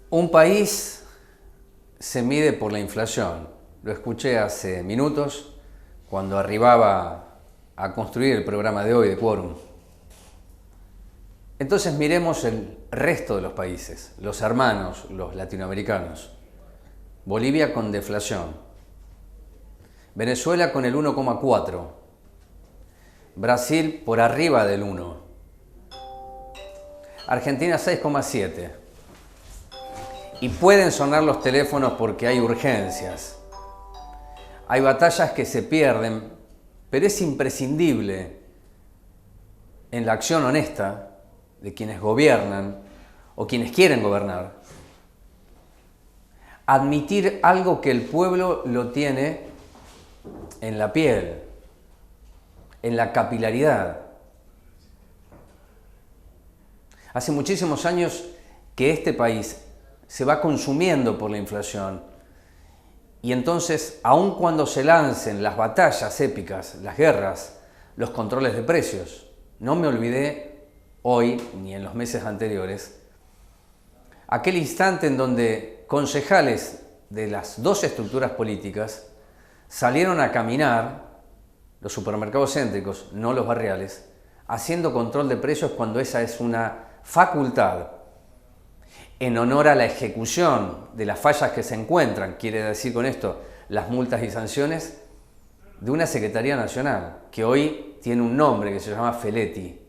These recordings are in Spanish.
Un país se mide por la inflación. Lo escuché hace minutos cuando arribaba a construir el programa de hoy de Quórum. Entonces miremos el resto de los países, los hermanos, los latinoamericanos. Bolivia con deflación. Venezuela con el 1,4. Brasil por arriba del 1. Argentina 6,7. Y pueden sonar los teléfonos porque hay urgencias. Hay batallas que se pierden, pero es imprescindible en la acción honesta de quienes gobiernan o quienes quieren gobernar, admitir algo que el pueblo lo tiene en la piel, en la capilaridad. Hace muchísimos años que este país se va consumiendo por la inflación y entonces, aun cuando se lancen las batallas épicas, las guerras, los controles de precios, no me olvidé hoy ni en los meses anteriores aquel instante en donde concejales de las dos estructuras políticas salieron a caminar los supermercados céntricos, no los barriales, haciendo control de precios cuando esa es una facultad en honor a la ejecución de las fallas que se encuentran, quiere decir con esto las multas y sanciones, de una Secretaría Nacional que hoy tiene un nombre que se llama Feletti.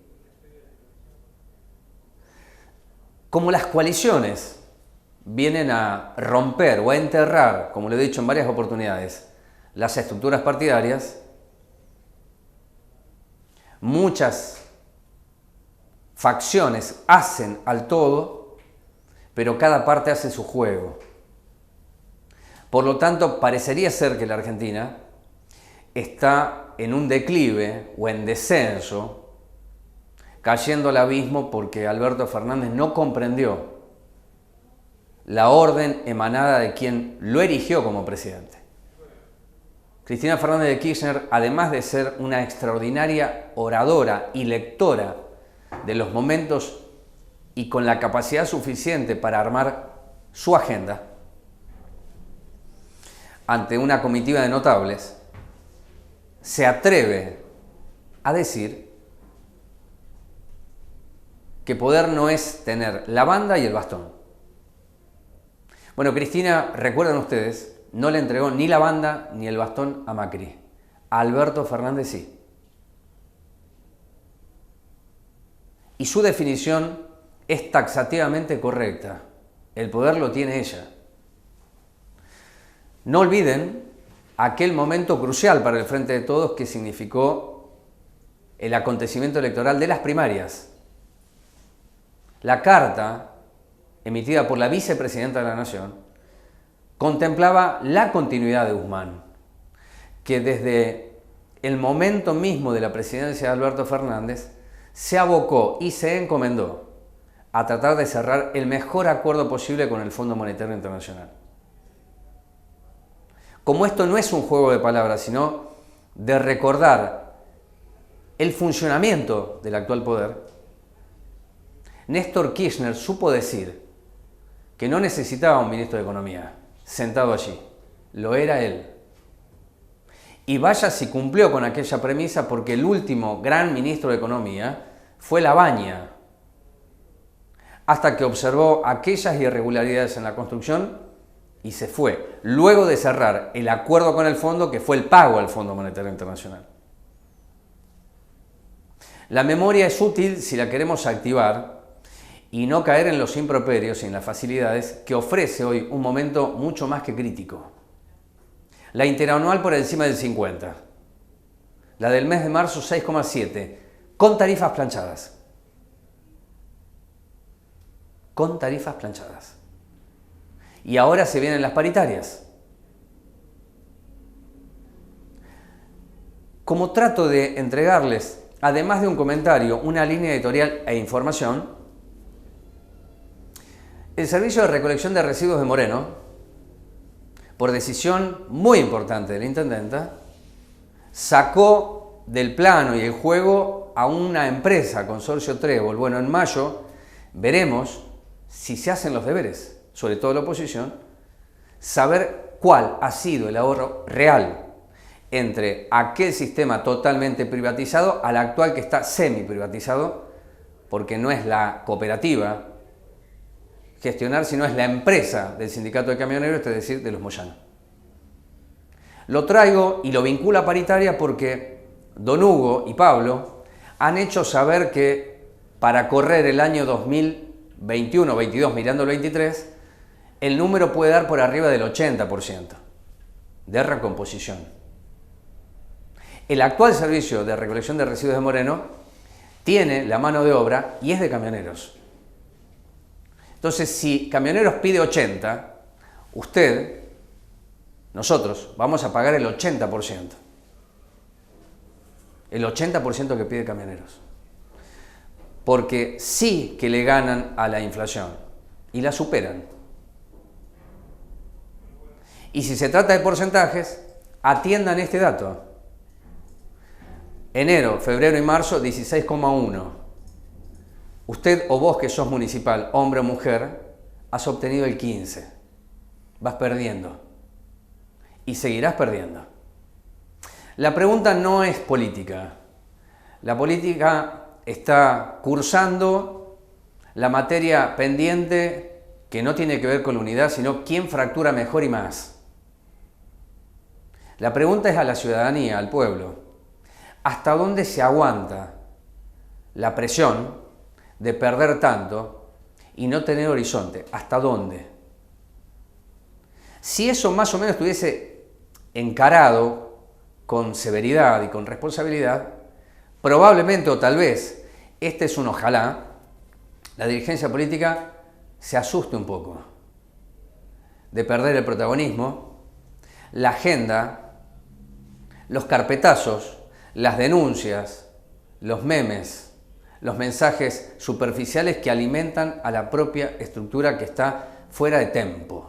Como las coaliciones vienen a romper o a enterrar, como lo he dicho en varias oportunidades, las estructuras partidarias, muchas facciones hacen al todo, pero cada parte hace su juego. Por lo tanto, parecería ser que la Argentina está en un declive o en descenso, cayendo al abismo porque Alberto Fernández no comprendió la orden emanada de quien lo erigió como presidente. Cristina Fernández de Kirchner, además de ser una extraordinaria oradora y lectora de los momentos y con la capacidad suficiente para armar su agenda, ante una comitiva de notables, se atreve a decir que poder no es tener la banda y el bastón. Bueno, Cristina, recuerdan ustedes, no le entregó ni la banda ni el bastón a Macri. A Alberto Fernández sí. Y su definición es taxativamente correcta. El poder lo tiene ella. No olviden aquel momento crucial para el Frente de Todos que significó el acontecimiento electoral de las primarias. La carta emitida por la vicepresidenta de la Nación contemplaba la continuidad de Guzmán, que desde el momento mismo de la presidencia de Alberto Fernández se abocó y se encomendó a tratar de cerrar el mejor acuerdo posible con el Fondo Monetario Internacional. Como esto no es un juego de palabras, sino de recordar el funcionamiento del actual poder, Néstor Kirchner supo decir que no necesitaba un ministro de Economía sentado allí, lo era él. Y vaya si cumplió con aquella premisa, porque el último gran ministro de Economía fue Labaña, hasta que observó aquellas irregularidades en la construcción y se fue, luego de cerrar el acuerdo con el fondo, que fue el pago al Fondo Monetario Internacional. La memoria es útil si la queremos activar y no caer en los improperios y en las facilidades que ofrece hoy un momento mucho más que crítico. La interanual por encima del 50, la del mes de marzo 6,7, con tarifas planchadas. Con tarifas planchadas. Y ahora se vienen las paritarias. Como trato de entregarles, además de un comentario, una línea editorial e información, el Servicio de Recolección de Residuos de Moreno, por decisión muy importante de la intendenta, sacó del plano y el juego a una empresa, Consorcio Trébol. Bueno, en mayo veremos si se hacen los deberes. sobre todo la oposición, saber cuál ha sido el ahorro real entre aquel sistema totalmente privatizado al actual que está semi-privatizado, porque no es la cooperativa gestionar, sino es la empresa del sindicato de camioneros, es decir, de los Moyano. Lo traigo y lo vinculo a paritaria porque don Hugo y Pablo han hecho saber que para correr el año 2021-22, mirando el 23, el número puede dar por arriba del 80% de recomposición. El actual servicio de recolección de residuos de Moreno tiene la mano de obra y es de camioneros. Entonces, si Camioneros pide 80, nosotros vamos a pagar el 80%. El 80% que pide Camioneros. Porque sí que le ganan a la inflación y la superan. Y si se trata de porcentajes, atiendan este dato. Enero, febrero y marzo, 16,1. Usted o vos que sos municipal, hombre o mujer, has obtenido el 15. Vas perdiendo. Y seguirás perdiendo. La pregunta no es política. La política está cursando la materia pendiente que no tiene que ver con la unidad, sino quién fractura mejor y más. La pregunta es a la ciudadanía, al pueblo. ¿Hasta dónde se aguanta la presión de perder tanto y no tener horizonte? ¿Hasta dónde? Si eso más o menos estuviese encarado con severidad y con responsabilidad, probablemente o tal vez, este es un ojalá, la dirigencia política se asuste un poco de perder el protagonismo, la agenda, los carpetazos, las denuncias, los memes, los mensajes superficiales que alimentan a la propia estructura que está fuera de tempo.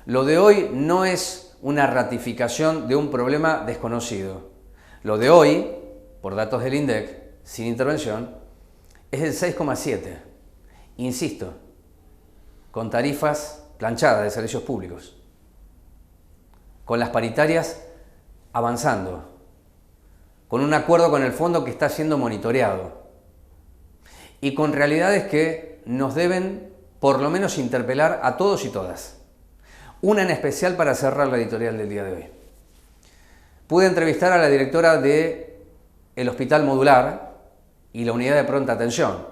Lo de hoy no es una ratificación de un problema desconocido. Lo de hoy, por datos del INDEC, sin intervención, es el 6,7. Insisto, con tarifas planchadas de servicios públicos. Con las paritarias avanzando, con un acuerdo con el fondo que está siendo monitoreado y con realidades que nos deben por lo menos interpelar a todos y todas. Una en especial para cerrar la editorial del día de hoy. Pude entrevistar a la directora del Hospital Modular y la Unidad de Pronta Atención,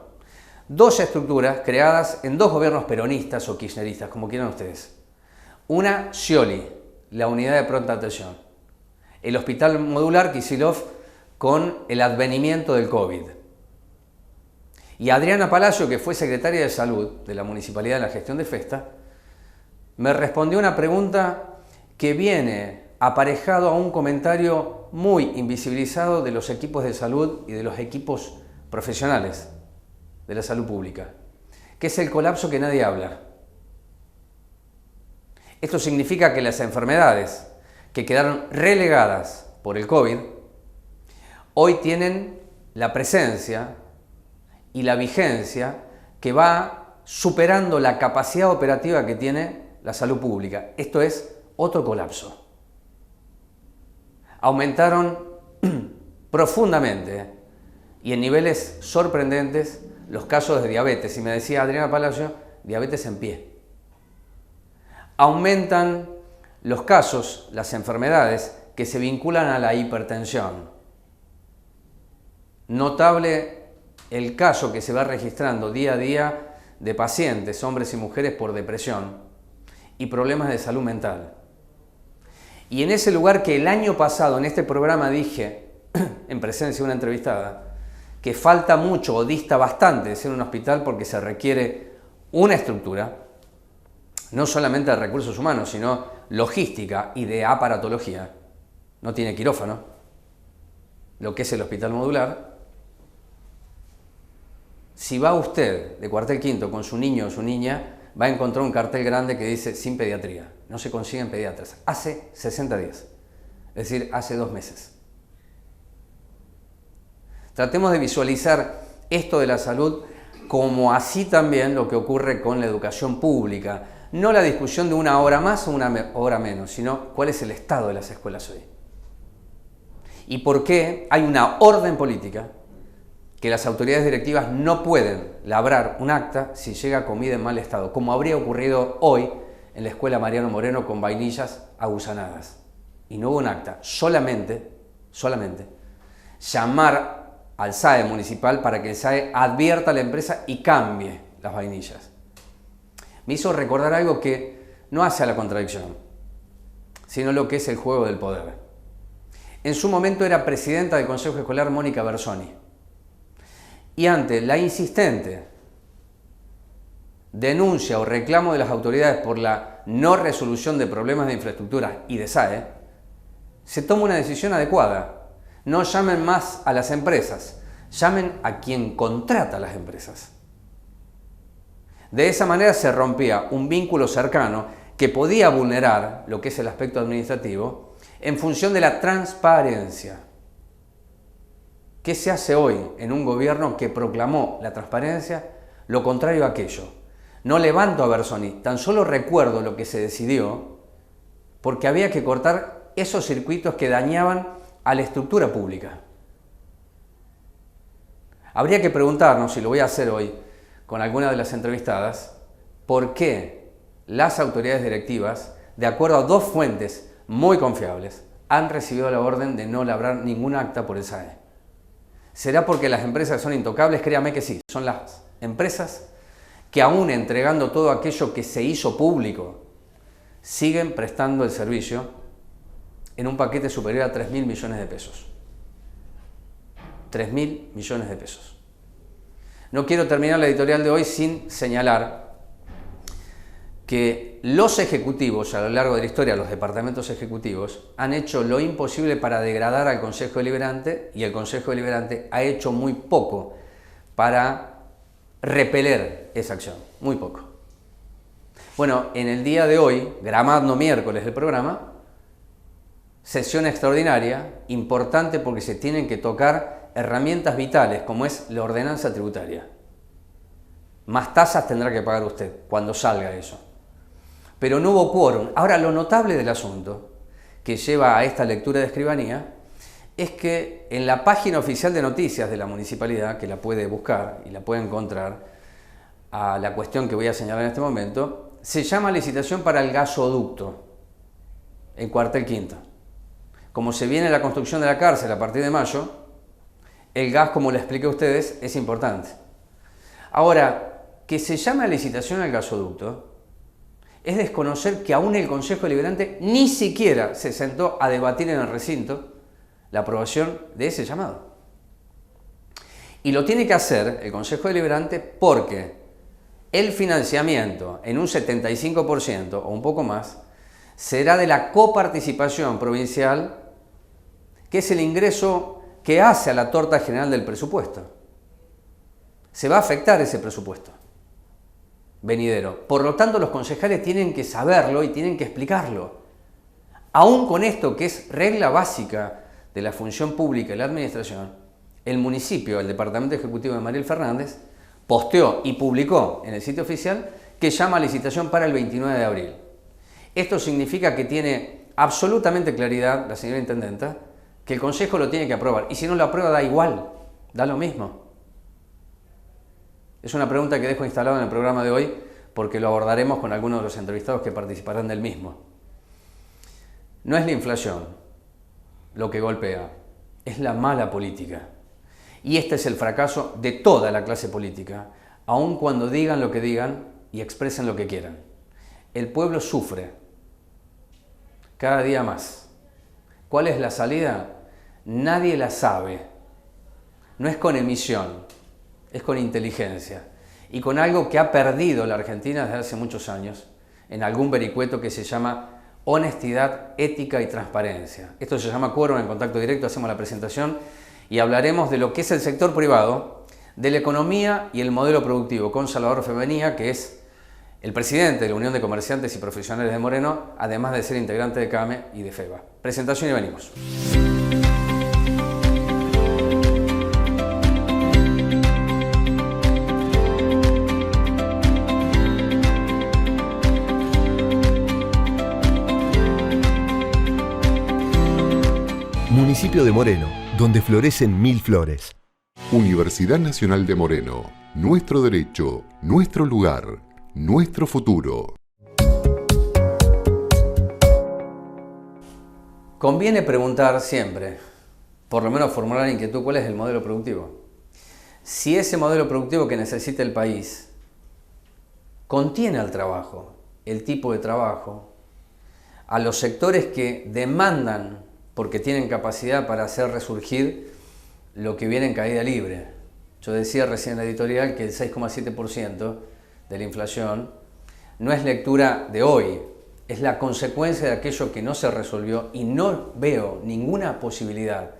dos estructuras creadas en dos gobiernos peronistas o kirchneristas, como quieran ustedes. Una, Scioli, la Unidad de Pronta Atención. El Hospital Modular Kicillof con el advenimiento del COVID. Y Adriana Palacio, que fue secretaria de Salud de la Municipalidad en la gestión de Festa, me respondió una pregunta que viene aparejado a un comentario muy invisibilizado de los equipos de salud y de los equipos profesionales de la salud pública, que es el colapso que nadie habla. Esto significa que las enfermedades que quedaron relegadas por el COVID, hoy tienen la presencia y la vigencia que va superando la capacidad operativa que tiene la salud pública. Esto es otro colapso. Aumentaron profundamente y en niveles sorprendentes los casos de diabetes. Y me decía Adriana Palacio, diabetes en pie. Aumentan los casos, las enfermedades que se vinculan a la hipertensión. Notable el caso que se va registrando día a día de pacientes, hombres y mujeres, por depresión y problemas de salud mental. Y en ese lugar que el año pasado en este programa dije, en presencia de una entrevistada, que falta mucho o dista bastante de ser un hospital porque se requiere una estructura, no solamente de recursos humanos, sino logística y de aparatología. No tiene quirófano, lo que es el Hospital Modular. Si va usted de Cuartel Quinto con su niño o su niña, va a encontrar un cartel grande que dice sin pediatría. No se consiguen pediatras. Hace 60 días, es decir, hace 2 meses. Tratemos de visualizar esto de la salud como así también lo que ocurre con la educación pública. No la discusión de una hora más o una hora menos, sino cuál es el estado de las escuelas hoy. Y por qué hay una orden política que las autoridades directivas no pueden labrar un acta si llega comida en mal estado, como habría ocurrido hoy en la escuela Mariano Moreno con vainillas agusanadas. Y no hubo un acta, solamente llamar al SAE municipal para que el SAE advierta a la empresa y cambie las vainillas. Me hizo recordar algo que no hace a la contradicción, sino lo que es el juego del poder. En su momento era presidenta del Consejo Escolar Mónica Bersoni. Y ante la insistente denuncia o reclamo de las autoridades por la no resolución de problemas de infraestructura y de SAE, se toma una decisión adecuada. No llamen más a las empresas, llamen a quien contrata a las empresas. De esa manera se rompía un vínculo cercano que podía vulnerar lo que es el aspecto administrativo en función de la transparencia. ¿Qué se hace hoy en un gobierno que proclamó la transparencia? Lo contrario a aquello. No levanto a Bersoni, tan solo recuerdo lo que se decidió porque había que cortar esos circuitos que dañaban a la estructura pública. Habría que preguntarnos, y lo voy a hacer hoy con algunas de las entrevistadas, por qué las autoridades directivas, de acuerdo a dos fuentes muy confiables, han recibido la orden de no labrar ningún acta por el SAE. ¿Será porque las empresas son intocables? Créame que sí, son las empresas que aún entregando todo aquello que se hizo público, siguen prestando el servicio en un paquete superior a 3.000 millones de pesos. 3.000 millones de pesos. No quiero terminar la editorial de hoy sin señalar que los ejecutivos, a lo largo de la historia, los departamentos ejecutivos, han hecho lo imposible para degradar al Consejo Deliberante y el Consejo Deliberante ha hecho muy poco para repeler esa acción, muy poco. Bueno, en el día de hoy, grabando miércoles del programa, sesión extraordinaria, importante porque se tienen que tocar herramientas vitales como es la ordenanza tributaria. Más tasas tendrá que pagar usted cuando salga eso. Pero no hubo quórum. Ahora, lo notable del asunto que lleva a esta lectura de escribanía es que en la página oficial de noticias de la municipalidad, que la puede buscar y la puede encontrar a la cuestión que voy a señalar en este momento, se llama licitación para el gasoducto en Cuartel Quinto. Como se viene la construcción de la cárcel a partir de mayo, el gas, como le expliqué a ustedes, es importante. Ahora, que se llame a licitación al gasoducto es desconocer que aún el Consejo Deliberante ni siquiera se sentó a debatir en el recinto la aprobación de ese llamado. Y lo tiene que hacer el Consejo Deliberante porque el financiamiento en un 75% o un poco más será de la coparticipación provincial, que es el ingreso que hace a la torta general del presupuesto. Se va a afectar ese presupuesto venidero. Por lo tanto, los concejales tienen que saberlo y tienen que explicarlo. Aún con esto, que es regla básica de la función pública y la administración, el municipio, el departamento ejecutivo de Mariel Fernández, posteó y publicó en el sitio oficial que llama a licitación para el 29 de abril. Esto significa que tiene absolutamente claridad la señora intendenta que el consejo lo tiene que aprobar. Y si no lo aprueba, da igual, da lo mismo. Es una pregunta que dejo instalada en el programa de hoy porque lo abordaremos con algunos de los entrevistados que participarán del mismo. No es la inflación lo que golpea, es la mala política. Y este es el fracaso de toda la clase política, aun cuando digan lo que digan y expresen lo que quieran. El pueblo sufre cada día más. ¿Cuál es la salida? Nadie la sabe. No es con emisión, es con inteligencia y con algo que ha perdido la Argentina desde hace muchos años en algún vericueto que se llama honestidad, ética y transparencia. Esto se llama Quórum en Contacto Directo, hacemos la presentación y hablaremos de lo que es el sector privado, de la economía y el modelo productivo con Salvador Fevenía, que es el presidente de la Unión de Comerciantes y Profesionales de Moreno, además de ser integrante de CAME y de FEBA. Presentación y venimos. municipio de Moreno, donde florecen 1000 flores. Universidad Nacional de Moreno. Nuestro derecho, nuestro lugar, nuestro futuro. Conviene preguntar siempre, por lo menos formular la inquietud, ¿cuál es el modelo productivo? Si ese modelo productivo que necesita el país contiene al trabajo, el tipo de trabajo, a los sectores que demandan porque tienen capacidad para hacer resurgir lo que viene en caída libre. Yo decía recién en la editorial que el 6,7% de la inflación no es lectura de hoy, es la consecuencia de aquello que no se resolvió y no veo ninguna posibilidad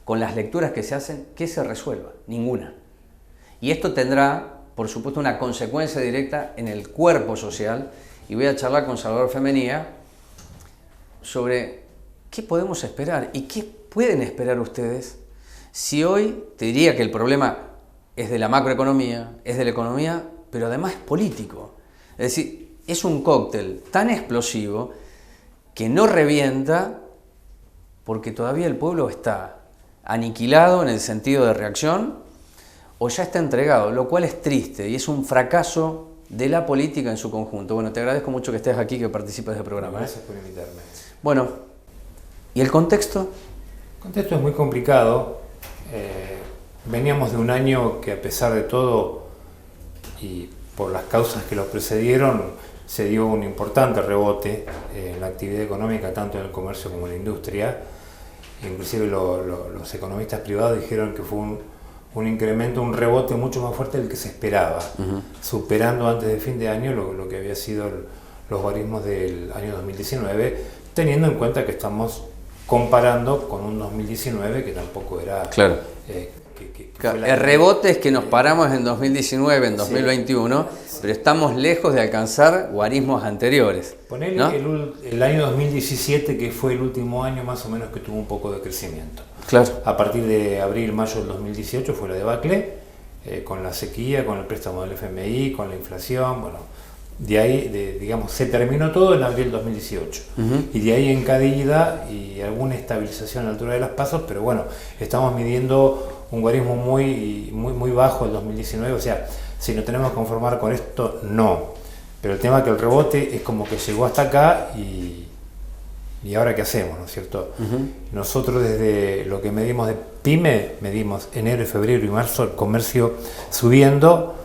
con las lecturas que se hacen que se resuelva, ninguna. Y esto tendrá, por supuesto, una consecuencia directa en el cuerpo social y voy a charlar con Salvador Femenía sobre qué podemos esperar y qué pueden esperar ustedes si hoy, te diría que el problema es de la macroeconomía, es de la economía, pero además es político. Es decir, es un cóctel tan explosivo que no revienta porque todavía el pueblo está aniquilado en el sentido de reacción o ya está entregado, lo cual es triste y es un fracaso de la política en su conjunto. Bueno, te agradezco mucho que estés aquí, que participes del programa. Gracias por invitarme. Bueno, ¿y el contexto? El contexto es muy complicado. Veníamos de un año que, a pesar de todo y por las causas que lo precedieron, se dio un importante rebote en la actividad económica, tanto en el comercio como en la industria. Inclusive los economistas privados dijeron que fue un incremento, un rebote mucho más fuerte del que se esperaba, superando antes de fin de año lo que había sido los guarismos del año 2019, teniendo en cuenta que estamos comparando con un 2019 que tampoco era... Claro. El rebote es que nos paramos en 2019, en 2021, sí. Pero estamos lejos de alcanzar guarismos anteriores. Ponele, ¿no? El año 2017, que fue el último año más o menos que tuvo un poco de crecimiento. Claro. A partir de abril, mayo del 2018 fue la debacle, con la sequía, con el préstamo del FMI, con la inflación, bueno, de ahí, digamos, se terminó todo en abril del 2018. Y de ahí en caída y alguna estabilización a la altura de las pasos, pero bueno, estamos midiendo un guarismo muy bajo el 2019, o sea, si nos tenemos que conformar con esto, no. Pero el tema es que el rebote es como que llegó hasta acá y ahora qué hacemos, ¿no es cierto? Nosotros desde lo que medimos de PYME, medimos enero, febrero y marzo el comercio subiendo,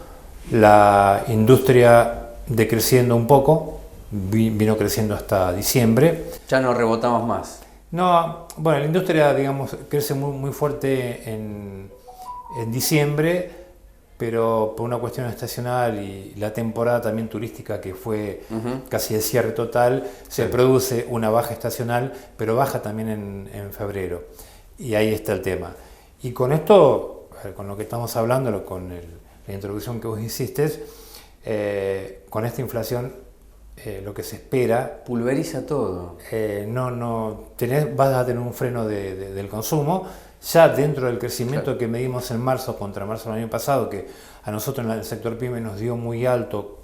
la industria decreciendo un poco, vino creciendo hasta diciembre. Ya no rebotamos más. No, bueno, la industria, digamos, crece muy fuerte en diciembre, pero por una cuestión estacional y la temporada también turística que fue casi de cierre total, se produce una baja estacional, pero baja también en febrero. Y ahí está el tema. Y con esto, con lo que estamos hablando, con la introducción que vos hiciste, con esta inflación, lo que se espera... Pulveriza todo. Vas a tener un freno del consumo. Ya dentro del crecimiento que medimos en marzo contra marzo del año pasado, que a nosotros en el sector PYME nos dio muy alto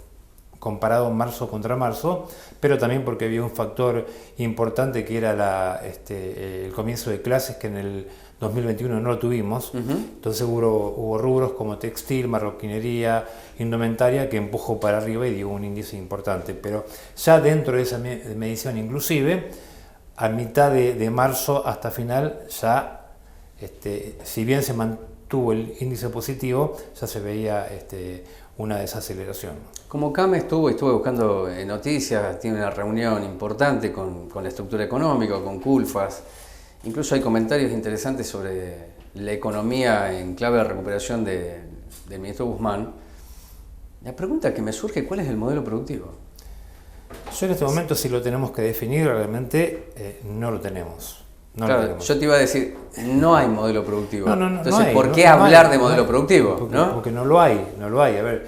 comparado marzo contra marzo, pero también porque había un factor importante que era el comienzo de clases, que en el 2021 no lo tuvimos. Entonces hubo rubros como textil, marroquinería, indumentaria, que empujó para arriba y dio un índice importante. Pero ya dentro de esa medición, inclusive, a mitad de marzo hasta final, ya si bien se mantuvo el índice positivo, ya se veía una desaceleración. Como CAME estuve buscando noticias, tiene una reunión importante con la estructura económica, con CULFAS. Incluso hay comentarios interesantes sobre la economía en clave de recuperación del ministro Guzmán. La pregunta que me surge, ¿cuál es el modelo productivo? Yo en este momento, si lo tenemos que definir, realmente no lo tenemos. Claro, yo te iba a decir, no hay modelo productivo. Entonces, ¿por qué no hablar hay, de modelo productivo? Porque no lo hay. A ver,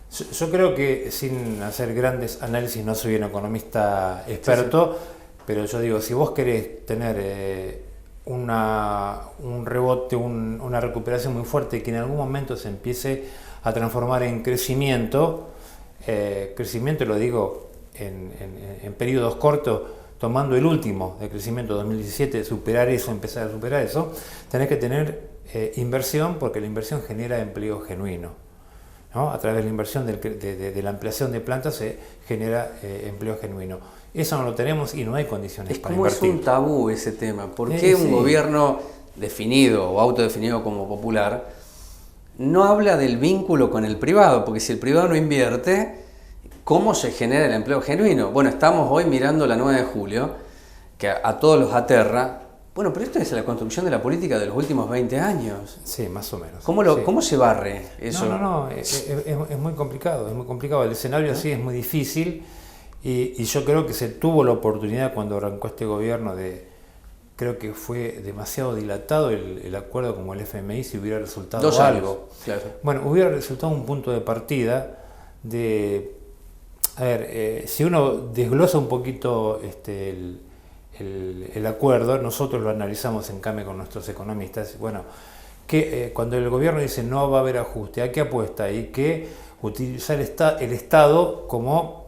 yo creo que, sin hacer grandes análisis, no soy un economista experto, pero yo digo, si vos querés tener un rebote, una recuperación muy fuerte, que en algún momento se empiece a transformar en crecimiento, crecimiento lo digo en periodos cortos, tomando el último de crecimiento 2017, superar eso, empezar a superar eso, tenés que tener inversión, porque la inversión genera empleo genuino, ¿no? A través de la inversión de la ampliación de plantas se genera empleo genuino. Eso no lo tenemos y no hay condiciones para invertir. Es un tabú ese tema. ¿Por qué un gobierno definido o autodefinido como popular no habla del vínculo con el privado? Porque si el privado no invierte, ¿cómo se genera el empleo genuino? Bueno, estamos hoy mirando la 9 de julio, que a todos los aterra. Bueno, pero esto es la construcción de la política de los últimos 20 años. Sí, más o menos. ¿Cómo se barre eso? No, es muy complicado, El escenario así es muy difícil y yo creo que se tuvo la oportunidad cuando arrancó este gobierno creo que fue demasiado dilatado el acuerdo como el FMI, si hubiera resultado 2 años, algo. claro. Bueno, hubiera resultado un punto de partida de... A ver, si uno desglosa un poquito el acuerdo, nosotros lo analizamos en CAME con nuestros economistas, bueno, que cuando el gobierno dice no va a haber ajuste, ¿a qué apuesta? Hay que utilizar el Estado como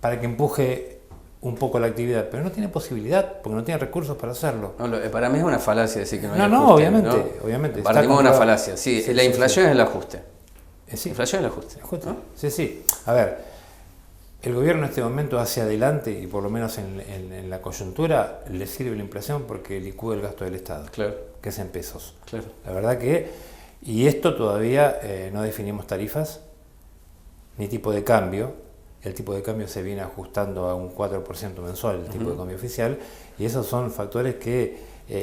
para que empuje un poco la actividad, pero no tiene posibilidad, porque no tiene recursos para hacerlo. No, para mí es una falacia decir que no hay ajuste. Obviamente. Partimos de una falacia, sí, la inflación es el ajuste. Sí. Inflación es el ajuste. ¿No? Sí. A ver, el gobierno en este momento hacia adelante, y por lo menos en la coyuntura, le sirve la inflación porque licúa el gasto del Estado, claro, que es en pesos. Claro. La verdad que, y esto todavía no definimos tarifas, ni tipo de cambio. El tipo de cambio se viene ajustando a un 4% mensual, el tipo de cambio oficial, y esos son factores que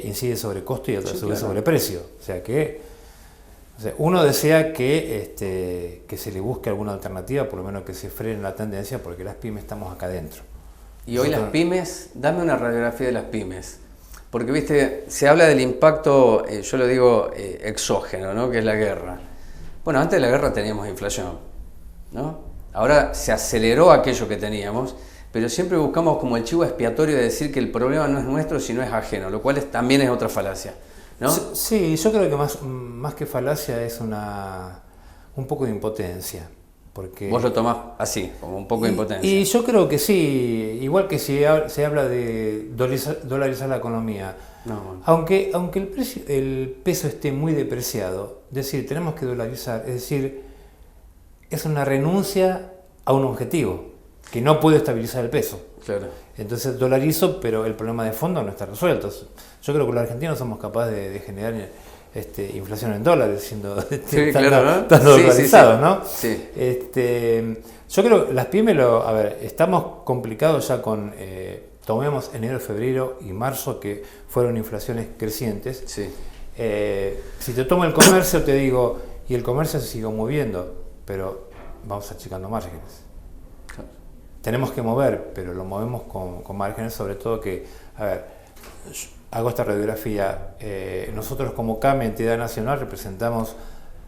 inciden sobre costo y a su vez sobre precio. O sea que uno desea que se le busque alguna alternativa, por lo menos que se frene la tendencia, porque las pymes estamos acá adentro. Y hoy las pymes, dame una radiografía de las pymes, porque viste, se habla del impacto, yo lo digo exógeno, ¿no? Que es la guerra. Bueno, antes de la guerra teníamos inflación, ¿no? Ahora se aceleró aquello que teníamos, pero siempre buscamos como el chivo expiatorio de decir que el problema no es nuestro, sino es ajeno, lo cual también es otra falacia, ¿no? Sí, yo creo que más que falacia es un poco de impotencia. Porque vos lo tomás así, como un poco de impotencia. Y yo creo que sí, igual que se habla de dolarizar la economía. No. Aunque el peso esté muy depreciado, es decir, tenemos que dolarizar, es decir, es una renuncia a un objetivo, que no puede estabilizar el peso. Claro. Entonces dolarizo, pero el problema de fondo no está resuelto. Yo creo que los argentinos somos capaces de generar inflación en dólares, siendo tan dolarizados, ¿no? Sí. Yo creo que las pymes, estamos complicados ya con, tomemos enero, febrero y marzo, que fueron inflaciones crecientes. Sí. Si te tomo el comercio, te digo, y el comercio se sigue moviendo, pero vamos achicando márgenes. Claro. Tenemos que mover, pero lo movemos con márgenes, sobre todo que, hago esta radiografía, nosotros como CAME, entidad nacional, representamos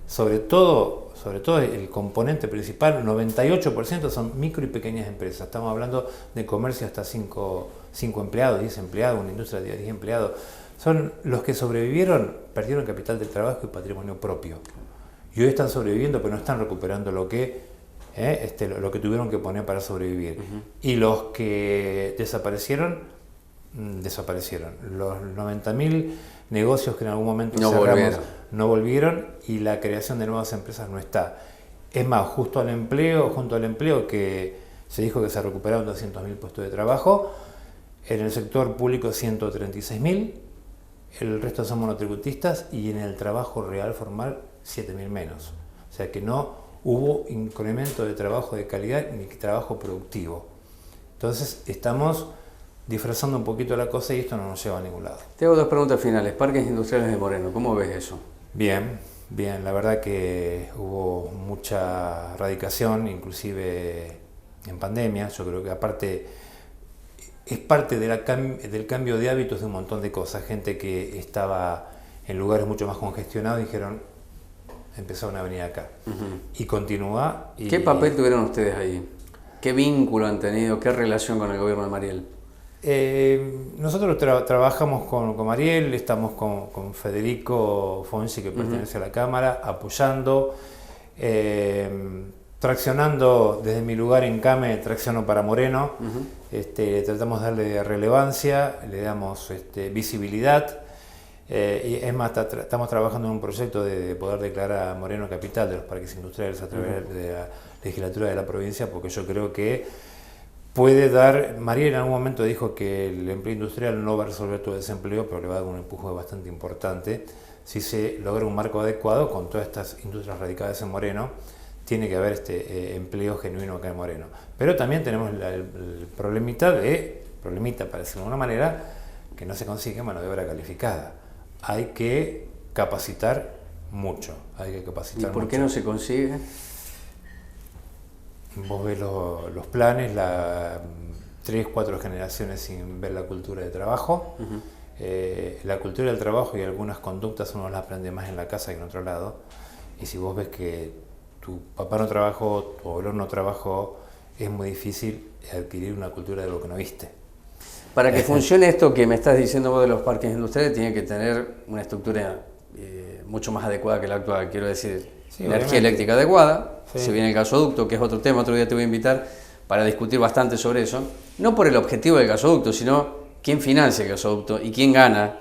sobre todo el componente principal, 98% son micro y pequeñas empresas. Estamos hablando de comercio hasta 5 empleados, 10 empleados, una industria de 10 empleados. Son los que sobrevivieron, perdieron capital de trabajo y patrimonio propio. Y hoy están sobreviviendo, pero no están recuperando lo que tuvieron que poner para sobrevivir. Y los que desaparecieron. Los 90.000 negocios que en algún momento cerramos no volvieron, y la creación de nuevas empresas no está. Es más, junto al empleo que se dijo que se recuperaron 200.000 puestos de trabajo, en el sector público 136.000, el resto son monotributistas, y en el trabajo real formal 7.000 menos. O sea que no hubo incremento de trabajo de calidad ni trabajo productivo. Entonces estamos disfrazando un poquito la cosa y esto no nos lleva a ningún lado. Te hago 2 preguntas finales. Parques Industriales de Moreno, ¿cómo ves eso? Bien, la verdad que hubo mucha radicación, inclusive en pandemia. Yo creo que aparte es parte del cambio de hábitos de un montón de cosas. Gente que estaba en lugares mucho más congestionados dijeron, empezaron a venir acá. Y continúa. ¿Qué papel tuvieron ustedes ahí? ¿Qué vínculo han tenido? ¿Qué relación con el gobierno de Mariel? Nosotros trabajamos con Mariel, estamos con Federico Fonsi, que pertenece a la Cámara, apoyando, traccionando desde mi lugar en CAME, tracciono para Moreno, tratamos de darle relevancia, le damos visibilidad. Y es más, estamos trabajando en un proyecto de poder declarar a Moreno capital de los parques industriales a través de la legislatura de la provincia, porque yo creo que puede dar. María en algún momento dijo que el empleo industrial no va a resolver todo el desempleo, pero le va a dar un empuje bastante importante si se logra un marco adecuado con todas estas industrias radicadas en Moreno. Tiene que haber empleo genuino acá en Moreno. Pero también tenemos el problemita, para decirlo de alguna manera, que no se consigue mano de obra calificada. Hay que capacitar mucho. ¿Y por qué no se consigue? Vos ves los planes, 3, 4 generaciones sin ver la cultura de trabajo. La cultura del trabajo y algunas conductas uno las aprende más en la casa que en otro lado. Y si vos ves que tu papá no trabajó, tu abuelo no trabajó, es muy difícil adquirir una cultura de lo que no viste. Para que funcione esto que me estás diciendo vos de los parques industriales, tiene que tener una estructura mucho más adecuada que la actual. Quiero decir, Sí, energía obviamente. eléctrica adecuada, Sí. si viene el gasoducto, que es otro tema, otro día te voy a invitar para discutir bastante sobre eso. No por el objetivo del gasoducto, sino quién financia el gasoducto y quién gana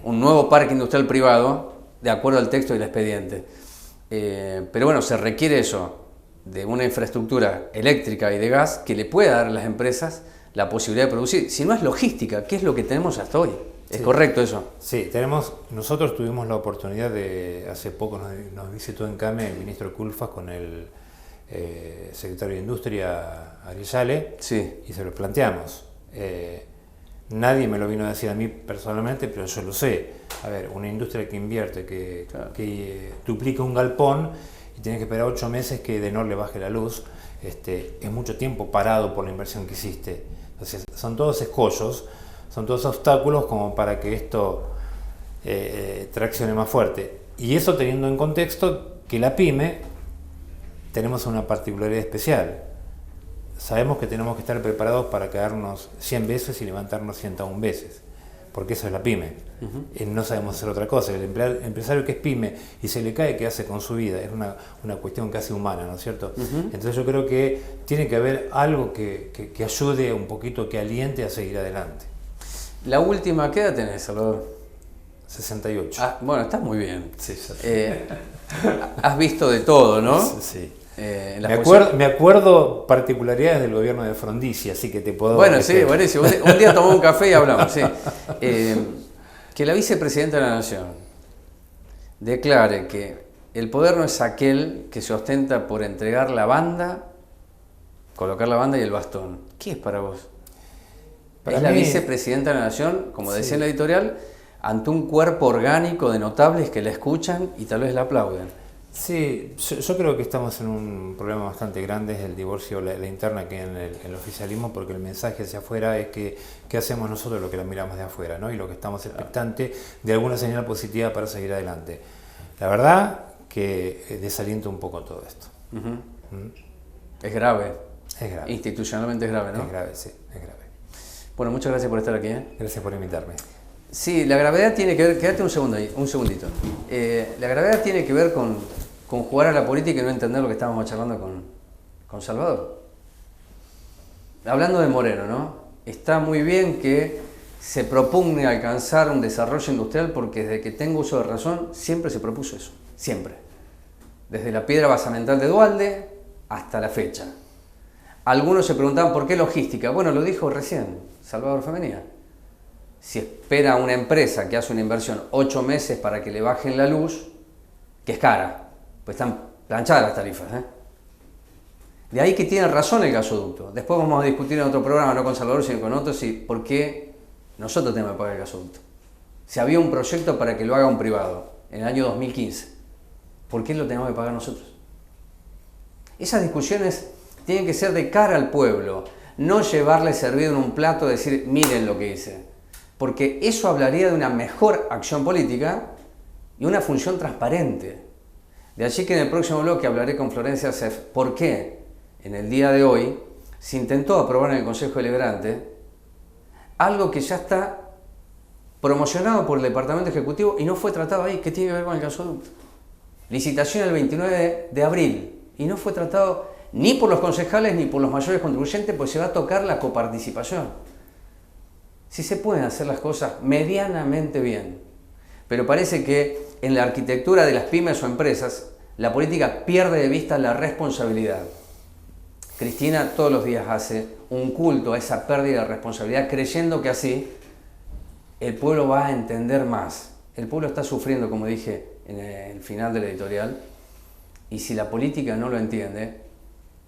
un nuevo parque industrial privado de acuerdo al texto del expediente. Pero bueno, se requiere eso, de una infraestructura eléctrica y de gas que le pueda dar a las empresas la posibilidad de producir. Si no es logística, ¿qué es lo que tenemos hasta hoy? ¿Es correcto eso? Sí, nosotros tuvimos la oportunidad de, hace poco nos visitó en CAME el ministro Culfas con el secretario de Industria, Ariel Yale, Sí. y se lo planteamos. Nadie me lo vino a decir a mí personalmente, pero yo lo sé. A ver, una industria que invierte, que duplica un galpón y tiene que esperar 8 meses que Edenor le baje la luz, es mucho tiempo parado por la inversión que hiciste. Entonces, son todos escollos, son todos obstáculos como para que esto traccione más fuerte. Y eso teniendo en contexto que la pyme tenemos una particularidad especial. Sabemos que tenemos que estar preparados para caernos 100 veces y levantarnos 101 veces, porque eso es la pyme. No sabemos hacer otra cosa. El empresario que es pyme y se le cae, ¿qué hace con su vida? Es una cuestión casi humana, ¿no es cierto? Entonces yo creo que tiene que haber algo que ayude un poquito, que aliente a seguir adelante. La última, ¿qué edad tenés, Salvador? 68. Ah, bueno, estás muy bien. Sí, sí. Has visto de todo, ¿no? Sí. En Me las acuerdo particularidades del gobierno de Frondizi, así que te puedo... Bueno, sí, buenísimo. Un día tomamos un café y hablamos, sí. Que la vicepresidenta de la Nación declare que el poder no es aquel que se ostenta por entregar la banda, colocar la banda y el bastón. ¿Qué es para vos? Para es la mí- vicepresidenta de la Nación, como decía Sí. en la editorial, ante un cuerpo orgánico de notables que la escuchan y tal vez la aplauden. Sí, yo creo que estamos en un problema bastante grande, es el divorcio, la interna que en el oficialismo, porque el mensaje hacia afuera es que ¿qué hacemos nosotros lo que la miramos de afuera, ¿no? Y lo que estamos expectantes de alguna señal positiva para seguir adelante. La verdad que desalienta un poco todo esto. Es grave. Es grave. Institucionalmente es grave, ¿no? Es grave, sí, es grave. Bueno, muchas gracias por estar aquí. Gracias por invitarme. Sí, la gravedad tiene que ver, quédate un segundo ahí, un segundito. La gravedad tiene que ver con jugar a la política y no entender lo que estábamos charlando con Salvador. Hablando de Moreno, ¿no? Está muy bien que se propugne alcanzar un desarrollo industrial porque desde que tengo uso de razón siempre se propuso eso, siempre. Desde la piedra basamental de Duhalde hasta la fecha. Algunos se preguntaban ¿por qué logística? Bueno, lo dijo recién Salvador Femenía. Si espera una empresa que hace una inversión 8 meses para que le bajen la luz, que es cara, pues están planchadas las tarifas. De ahí que tiene razón el gasoducto. Después vamos a discutir en otro programa, no con Salvador, sino con otros, por qué nosotros tenemos que pagar el gasoducto. Si había un proyecto para que lo haga un privado en el año 2015, ¿por qué lo tenemos que pagar nosotros? Esas discusiones tienen que ser de cara al pueblo, no llevarle servido en un plato, decir, miren lo que hice. Porque eso hablaría de una mejor acción política y una función transparente. De allí que en el próximo bloque hablaré con Florencia Sef por qué en el día de hoy se intentó aprobar en el Consejo Deliberante algo que ya está promocionado por el Departamento Ejecutivo y no fue tratado ahí, que tiene que ver con el gasoducto. Licitación el 29 de abril y no fue tratado ni por los concejales ni por los mayores contribuyentes, pues se va a tocar la coparticipación. Sí se pueden hacer las cosas medianamente bien, pero parece que en la arquitectura de las pymes o empresas, la política pierde de vista la responsabilidad. Cristina todos los días hace un culto a esa pérdida de responsabilidad, creyendo que así el pueblo va a entender más. El pueblo está sufriendo, como dije en el final del editorial, y si la política no lo entiende,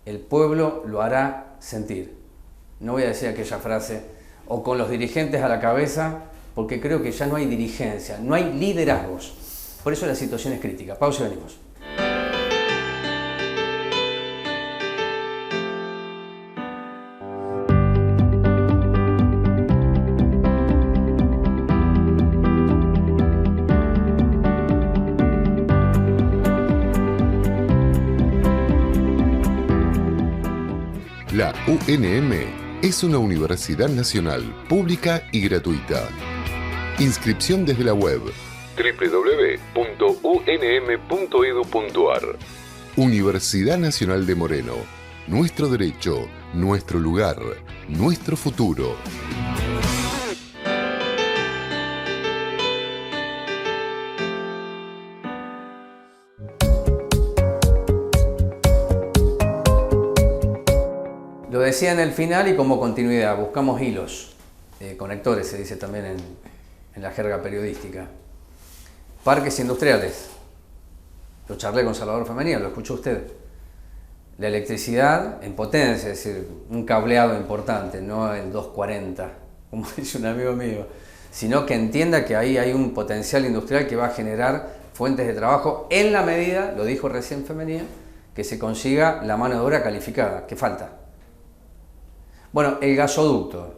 el pueblo lo hará sentir. No voy a decir aquella frase, o con los dirigentes a la cabeza, porque creo que ya no hay dirigencia, no hay liderazgos. Por eso la situación es crítica. Pausa y venimos. La UNM es una universidad nacional, pública y gratuita. Inscripción desde la web www.unm.edu.ar. Universidad Nacional de Moreno. Nuestro derecho, nuestro lugar, nuestro futuro. Lo decía en el final y como continuidad, buscamos hilos, conectores se dice también en la jerga periodística. Parques industriales, lo charlé con Salvador Femenía, lo escuchó usted. La electricidad en potencia, es decir, un cableado importante, no el 240, como dice un amigo mío, sino que entienda que ahí hay un potencial industrial que va a generar fuentes de trabajo en la medida, lo dijo recién Femenía, que se consiga la mano de obra calificada, que falta. Bueno, el gasoducto.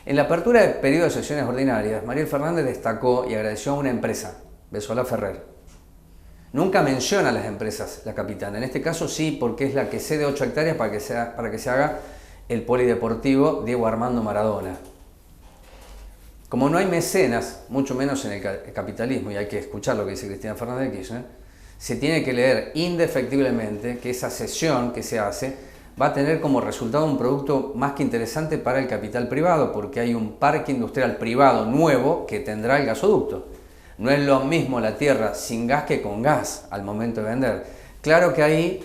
En la apertura del periodo de sesiones ordinarias, Mariel Fernández destacó y agradeció a una empresa, Besolá Ferrer. Nunca menciona a las empresas la capitana, en este caso sí, porque es la que cede 8 hectáreas para que se haga el polideportivo Diego Armando Maradona. Como no hay mecenas, mucho menos en el capitalismo, y hay que escuchar lo que dice Cristina Fernández de Kirchner, se tiene que leer indefectiblemente que esa cesión que se hace va a tener como resultado un producto más que interesante para el capital privado, porque hay un parque industrial privado nuevo que tendrá el gasoducto. No es lo mismo la tierra sin gas que con gas al momento de vender. Claro que ahí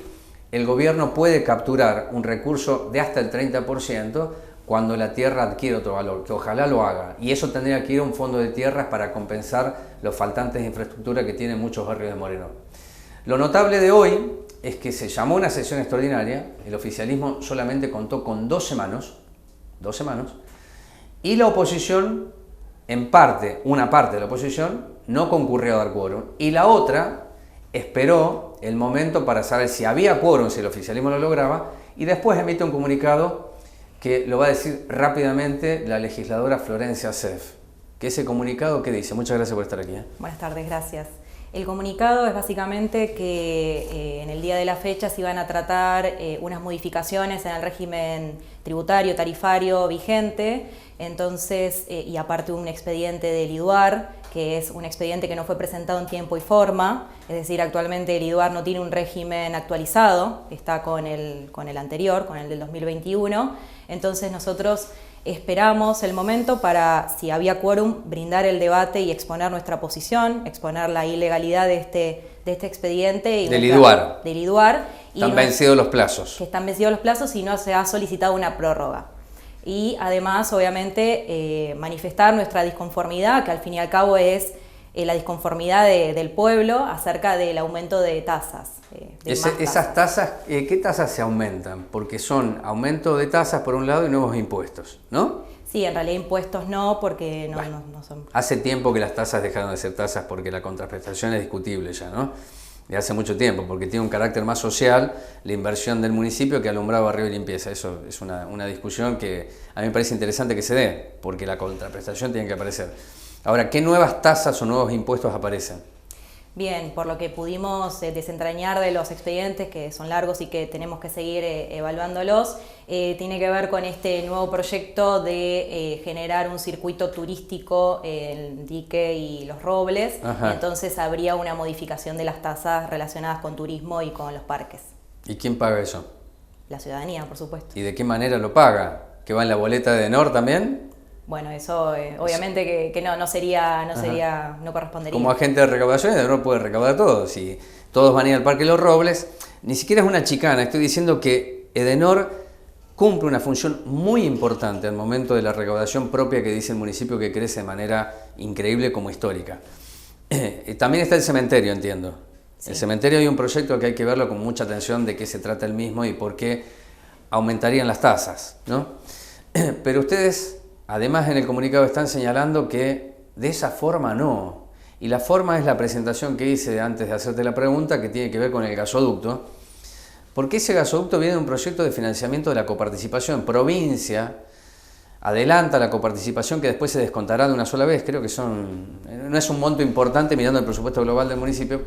el gobierno puede capturar un recurso de hasta el 30% cuando la tierra adquiere otro valor, que ojalá lo haga. Y eso tendría que ir a un fondo de tierras para compensar los faltantes de infraestructura que tienen muchos barrios de Moreno. Lo notable de hoy es que se llamó una sesión extraordinaria, el oficialismo solamente contó con 2 semanas, y la oposición, en parte, una parte de la oposición, no concurrió a dar quórum, y la otra esperó el momento para saber si había quórum, si el oficialismo lo lograba, y después emite un comunicado que lo va a decir rápidamente la legisladora Florencia Seff. Que ese comunicado, ¿qué dice? Muchas gracias por estar aquí. Buenas tardes, gracias. El comunicado es básicamente que en el día de la fecha se iban a tratar unas modificaciones en el régimen tributario, tarifario vigente, entonces, y aparte un expediente del IDUAR, que es un expediente que no fue presentado en tiempo y forma, es decir, actualmente el IDUAR no tiene un régimen actualizado, está con el anterior, con el del 2021, entonces nosotros esperamos el momento para, si había quórum, brindar el debate y exponer nuestra posición, exponer la ilegalidad de este expediente. Y del IDUAR. Del IDUAR. Están vencidos los plazos. Que están vencidos los plazos y no se ha solicitado una prórroga. Y además, obviamente, manifestar nuestra disconformidad, que al fin y al cabo es la disconformidad del pueblo acerca del aumento de tasas. Esas tasas, ¿qué tasas se aumentan? Porque son aumento de tasas por un lado y nuevos impuestos, ¿no? Sí, en realidad impuestos no, porque no son... Hace tiempo que las tasas dejaron de ser tasas porque la contraprestación es discutible ya, ¿no? De hace mucho tiempo, porque tiene un carácter más social la inversión del municipio que alumbrado, barrio y limpieza. Eso es una discusión que a mí me parece interesante que se dé, porque la contraprestación tiene que aparecer. Ahora, ¿qué nuevas tasas o nuevos impuestos aparecen? Bien, por lo que pudimos desentrañar de los expedientes, que son largos y que tenemos que seguir evaluándolos, tiene que ver con este nuevo proyecto de generar un circuito turístico en el Dique y Los Robles. Entonces habría una modificación de las tasas relacionadas con turismo y con los parques. ¿Y quién paga eso? la ciudadanía, por supuesto. ¿Y de qué manera lo paga? ¿Que va en la boleta de Edenor también? Bueno, eso obviamente que no correspondería. Como agente de recaudación, Edenor puede recaudar todo. Si todos van a ir al Parque Los Robles, ni siquiera es una chicana, estoy diciendo que Edenor cumple una función muy importante al momento de la recaudación propia que dice el municipio, que crece de manera increíble como histórica. También está el cementerio, entiendo. Sí. El cementerio, hay un proyecto que hay que verlo con mucha atención de qué se trata el mismo y por qué aumentarían las tasas, ¿no? Pero ustedes, además, en el comunicado están señalando que de esa forma no. Y la forma es la presentación que hice antes de hacerte la pregunta, que tiene que ver con el gasoducto. Porque ese gasoducto viene de un proyecto de financiamiento de la coparticipación. Provincia adelanta la coparticipación, que después se descontará de una sola vez. Creo que no es un monto importante mirando el presupuesto global del municipio,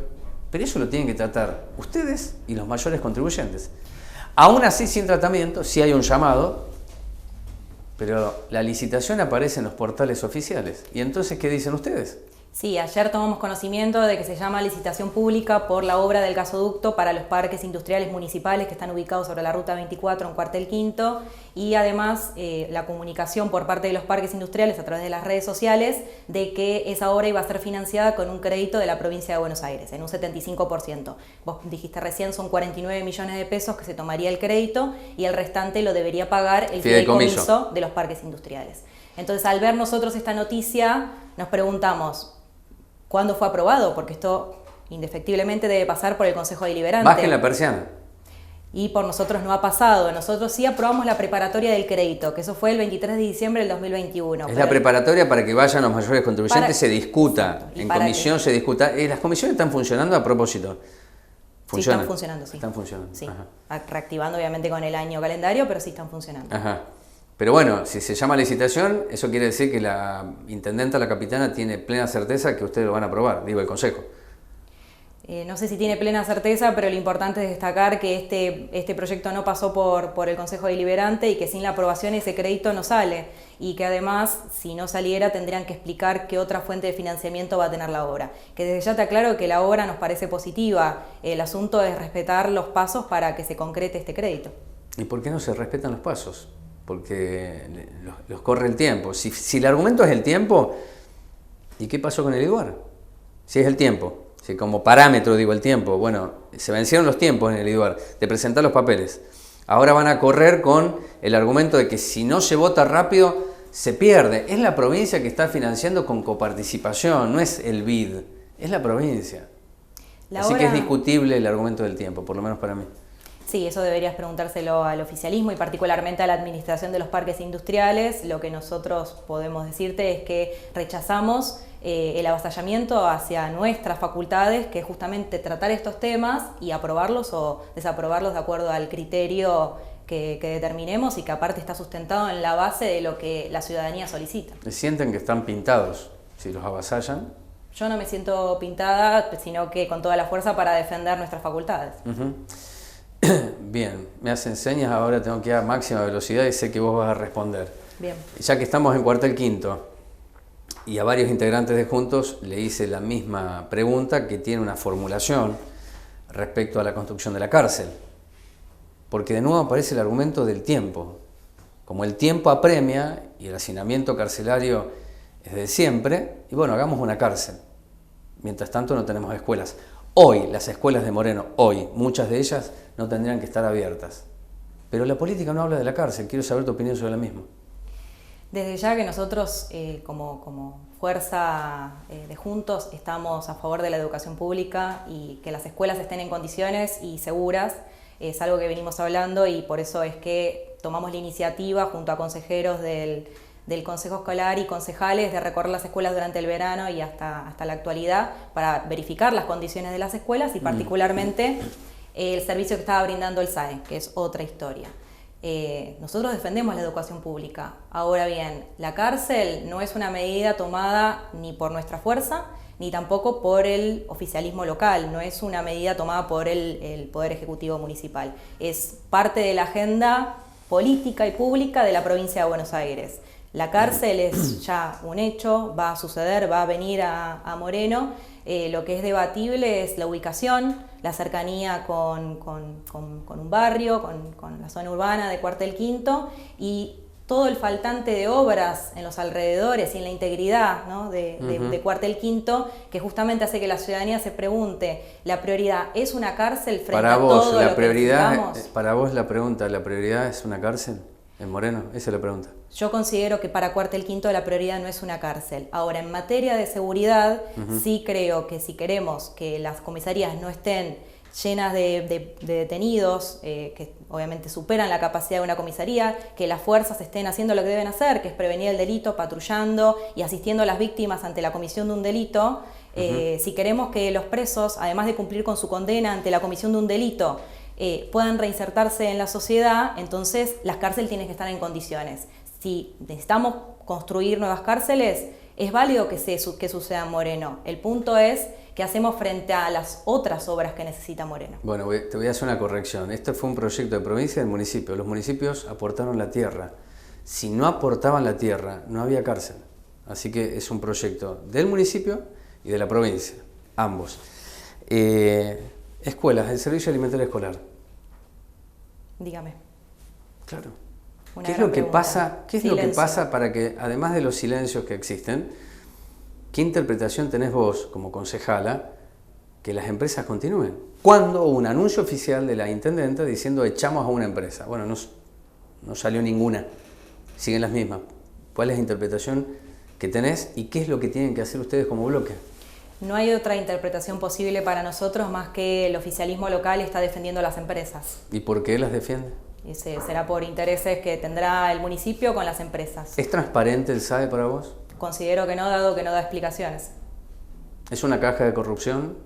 pero eso lo tienen que tratar ustedes y los mayores contribuyentes. Aún así, sin tratamiento, sí hay un llamado, pero la licitación aparece en los portales oficiales. ¿Y entonces qué dicen ustedes? Sí, ayer tomamos conocimiento de que se llama licitación pública por la obra del gasoducto para los parques industriales municipales que están ubicados sobre la Ruta 24 en Cuartel Quinto, y además la comunicación por parte de los parques industriales a través de las redes sociales de que esa obra iba a ser financiada con un crédito de la provincia de Buenos Aires, en un 75%. Vos dijiste recién, son 49 millones de pesos que se tomaría el crédito y el restante lo debería pagar el fideicomiso de los parques industriales. Entonces, al ver nosotros esta noticia, nos preguntamos, ¿cuándo fue aprobado? Porque esto indefectiblemente debe pasar por el Consejo Deliberante. Bajen la persiana. Y por nosotros no ha pasado. Nosotros sí aprobamos la preparatoria del crédito, que eso fue el 23 de diciembre del 2021. Es la preparatoria para que vayan los mayores contribuyentes, se discuta, en comisión se discuta. ¿Las comisiones están funcionando a propósito? ¿Funcionan? Sí, están funcionando, sí. Están funcionando. Sí. Reactivando obviamente con el año calendario, pero sí están funcionando. Ajá. Pero bueno, si se llama licitación, eso quiere decir que la intendenta, la capitana, tiene plena certeza que ustedes lo van a aprobar, digo, el consejo. No sé si tiene plena certeza, pero lo importante es destacar que este proyecto no pasó por el Consejo Deliberante y que sin la aprobación ese crédito no sale. Y que además, si no saliera, tendrían que explicar qué otra fuente de financiamiento va a tener la obra. Que desde ya te aclaro que la obra nos parece positiva. El asunto es respetar los pasos para que se concrete este crédito. ¿Y por qué no se respetan los pasos? Porque los corre el tiempo. Si el argumento es el tiempo, ¿y qué pasó con el IDUAR? Si es el tiempo, si como parámetro digo el tiempo, bueno, se vencieron los tiempos en el IDUAR de presentar los papeles. Ahora van a correr con el argumento de que si no se vota rápido, se pierde. Es la provincia que está financiando con coparticipación, no es el BID, es la provincia. Así que es discutible el argumento del tiempo, por lo menos para mí. Sí, eso deberías preguntárselo al oficialismo y particularmente a la administración de los parques industriales. Lo que nosotros podemos decirte es que rechazamos el avasallamiento hacia nuestras facultades, que es justamente tratar estos temas y aprobarlos o desaprobarlos de acuerdo al criterio que determinemos y que aparte está sustentado en la base de lo que la ciudadanía solicita. ¿Sienten que están pintados si los avasallan? Yo no me siento pintada, sino que con toda la fuerza para defender nuestras facultades. Bien, me hacen señas, ahora tengo que ir a máxima velocidad y sé que vos vas a responder. Bien. Ya que estamos en Cuartel Quinto y a varios integrantes de Juntos le hice la misma pregunta que tiene una formulación respecto a la construcción de la cárcel. Porque de nuevo aparece el argumento del tiempo. Como el tiempo apremia y el hacinamiento carcelario es de siempre, y bueno, hagamos una cárcel. Mientras tanto no tenemos escuelas. Hoy, las escuelas de Moreno, hoy, muchas de ellas no tendrían que estar abiertas. Pero la política no habla de la cárcel, quiero saber tu opinión sobre la misma. Desde ya que nosotros, como fuerza de Juntos, estamos a favor de la educación pública y que las escuelas estén en condiciones y seguras, es algo que venimos hablando y por eso es que tomamos la iniciativa junto a consejeros del Consejo Escolar y concejales de recorrer las escuelas durante el verano y hasta la actualidad para verificar las condiciones de las escuelas y particularmente el servicio que estaba brindando el SAE, que es otra historia. Nosotros defendemos la educación pública. Ahora bien, la cárcel no es una medida tomada ni por nuestra fuerza ni tampoco por el oficialismo local, no es una medida tomada por el Poder Ejecutivo Municipal. Es parte de la agenda política y pública de la provincia de Buenos Aires. La cárcel es ya un hecho, va a suceder, va a venir a Moreno. Lo que es debatible es la ubicación, la cercanía con un barrio, con la zona urbana de Cuartel Quinto y todo el faltante de obras en los alrededores y en la integridad, ¿no? de Cuartel Quinto, que justamente hace que la ciudadanía se pregunte, ¿la prioridad es una cárcel frente Para a vos, todo la lo prioridad, que necesitamos? para vos la pregunta, ¿la prioridad es una cárcel en Moreno? Esa es la pregunta. Yo considero que para Cuartel Quinto la prioridad no es una cárcel. Ahora, en materia de seguridad, sí creo que si queremos que las comisarías no estén llenas de detenidos, que obviamente superan la capacidad de una comisaría, que las fuerzas estén haciendo lo que deben hacer, que es prevenir el delito, patrullando y asistiendo a las víctimas ante la comisión de un delito. Si queremos que los presos, además de cumplir con su condena ante la comisión de un delito, puedan reinsertarse en la sociedad, entonces las cárceles tienen que estar en condiciones. Si necesitamos construir nuevas cárceles, es válido que suceda en Moreno. El punto es qué hacemos frente a las otras obras que necesita Moreno. Bueno, te voy a hacer una corrección. Este fue un proyecto de provincia y del municipio. Los municipios aportaron la tierra. Si no aportaban la tierra, no había cárcel. Así que es un proyecto del municipio y de la provincia, ambos. Escuelas, el servicio alimentario escolar. Dígame. Claro. Una ¿Qué es gran lo que pregunta. pasa? ¿Qué es lo que pasa para que, además de los silencios que existen, qué interpretación tenés vos como concejala que las empresas continúen? ¿Cuándo hubo un anuncio oficial de la intendente diciendo echamos a una empresa? Bueno, no salió ninguna. Siguen las mismas. ¿Cuál es la interpretación que tenés y qué es lo que tienen que hacer ustedes como bloque? No hay otra interpretación posible para nosotros más que el oficialismo local está defendiendo a las empresas. ¿Y por qué las defiende? Y será por intereses que tendrá el municipio con las empresas. ¿Es transparente el SAE para vos? Considero que no, dado que no da explicaciones. ¿Es una caja de corrupción?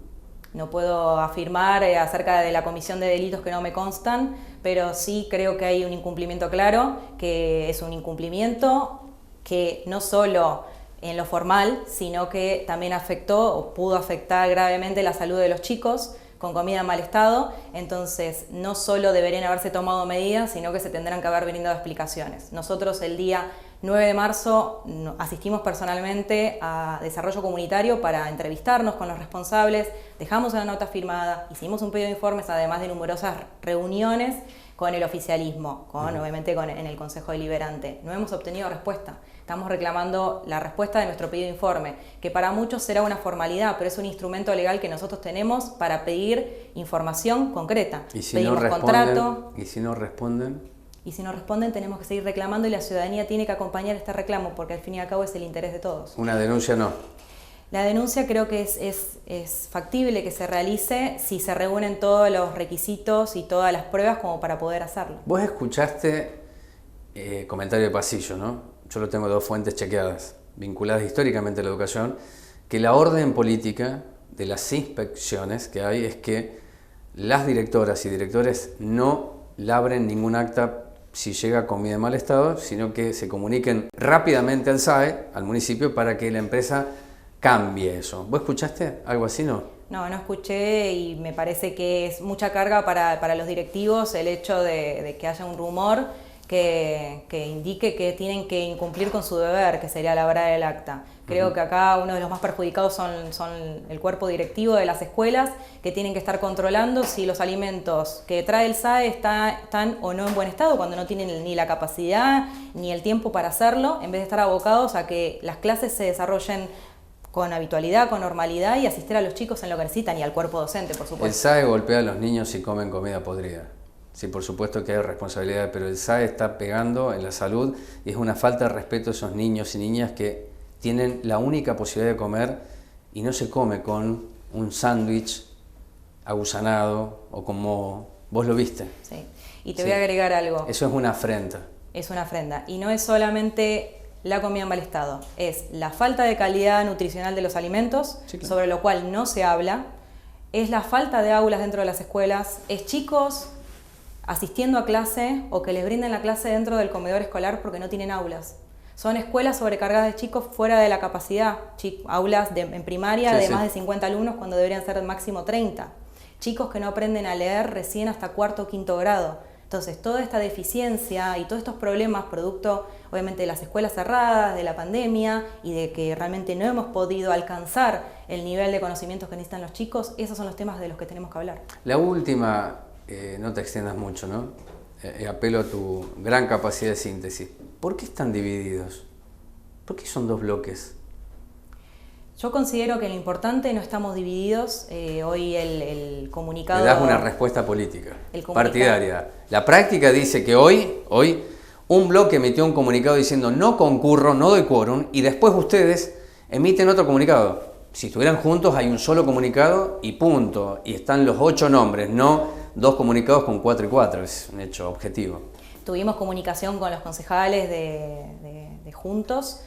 No puedo afirmar acerca de la comisión de delitos que no me constan, pero sí creo que hay un incumplimiento claro, que es un incumplimiento que no solo en lo formal, sino que también afectó o pudo afectar gravemente la salud de los chicos con comida en mal estado. Entonces, no solo deberían haberse tomado medidas, sino que se tendrán que haber brindado explicaciones. Nosotros el día 9 de marzo asistimos personalmente a Desarrollo Comunitario para entrevistarnos con los responsables, dejamos una nota firmada, hicimos un pedido de informes, además de numerosas reuniones con el oficialismo, obviamente en el Consejo Deliberante. No hemos obtenido respuesta. Estamos reclamando la respuesta de nuestro pedido de informe, que para muchos será una formalidad, pero es un instrumento legal que nosotros tenemos para pedir información concreta. ¿Y si pedimos no responden, contrato. ¿Y si no responden? Y si no responden, tenemos que seguir reclamando y la ciudadanía tiene que acompañar este reclamo, porque al fin y al cabo es el interés de todos. Una denuncia no. La denuncia creo que es factible que se realice si se reúnen todos los requisitos y todas las pruebas como para poder hacerlo. Vos escuchaste comentario de pasillo, ¿no? Yo lo tengo dos fuentes chequeadas, vinculadas históricamente a la educación, que la orden política de las inspecciones que hay es que las directoras y directores no labren ningún acta si llega comida en mal estado, sino que se comuniquen rápidamente al SAE, al municipio, para que la empresa cambie eso. ¿Vos escuchaste algo así, no? No escuché y me parece que es mucha carga para los directivos el hecho de que haya un rumor que indique que tienen que incumplir con su deber, que sería labrar el acta. Creo que acá uno de los más perjudicados son el cuerpo directivo de las escuelas, que tienen que estar controlando si los alimentos que trae el SAE están o no en buen estado, cuando no tienen ni la capacidad ni el tiempo para hacerlo, en vez de estar abocados a que las clases se desarrollen con habitualidad, con normalidad y asistir a los chicos en lo que necesitan y al cuerpo docente, por supuesto. El SAE golpea a los niños si comen comida podrida. Sí, por supuesto que hay responsabilidad, pero el SAE está pegando en la salud y es una falta de respeto a esos niños y niñas que tienen la única posibilidad de comer y no se come con un sándwich agusanado o como vos lo viste. Sí, y te voy a agregar algo. Eso es una afrenta. Es una afrenta. Y no es solamente la comida en mal estado, es la falta de calidad nutricional de los alimentos, sí, claro, sobre lo cual no se habla, es la falta de aulas dentro de las escuelas, es chicos asistiendo a clase o que les brinden la clase dentro del comedor escolar porque no tienen aulas. Son escuelas sobrecargadas de chicos fuera de la capacidad, aulas en primaria de más de 50 alumnos cuando deberían ser máximo 30. Chicos que no aprenden a leer recién hasta cuarto o quinto grado. Entonces, toda esta deficiencia y todos estos problemas, producto obviamente de las escuelas cerradas, de la pandemia y de que realmente no hemos podido alcanzar el nivel de conocimientos que necesitan los chicos, esos son los temas de los que tenemos que hablar. La última, no te extiendas mucho, ¿no? Apelo a tu gran capacidad de síntesis. ¿Por qué están divididos? ¿Por qué son dos bloques? Yo considero que en lo importante no estamos divididos. Hoy el comunicado... Le das una respuesta política, partidaria. La práctica dice que hoy un bloque emitió un comunicado diciendo no concurro, no doy quórum, y después ustedes emiten otro comunicado. Si estuvieran juntos hay un solo comunicado y punto. Y están los 8 nombres, no 2 comunicados con 4 y 4. Es un hecho objetivo. Tuvimos comunicación con los concejales de Juntos,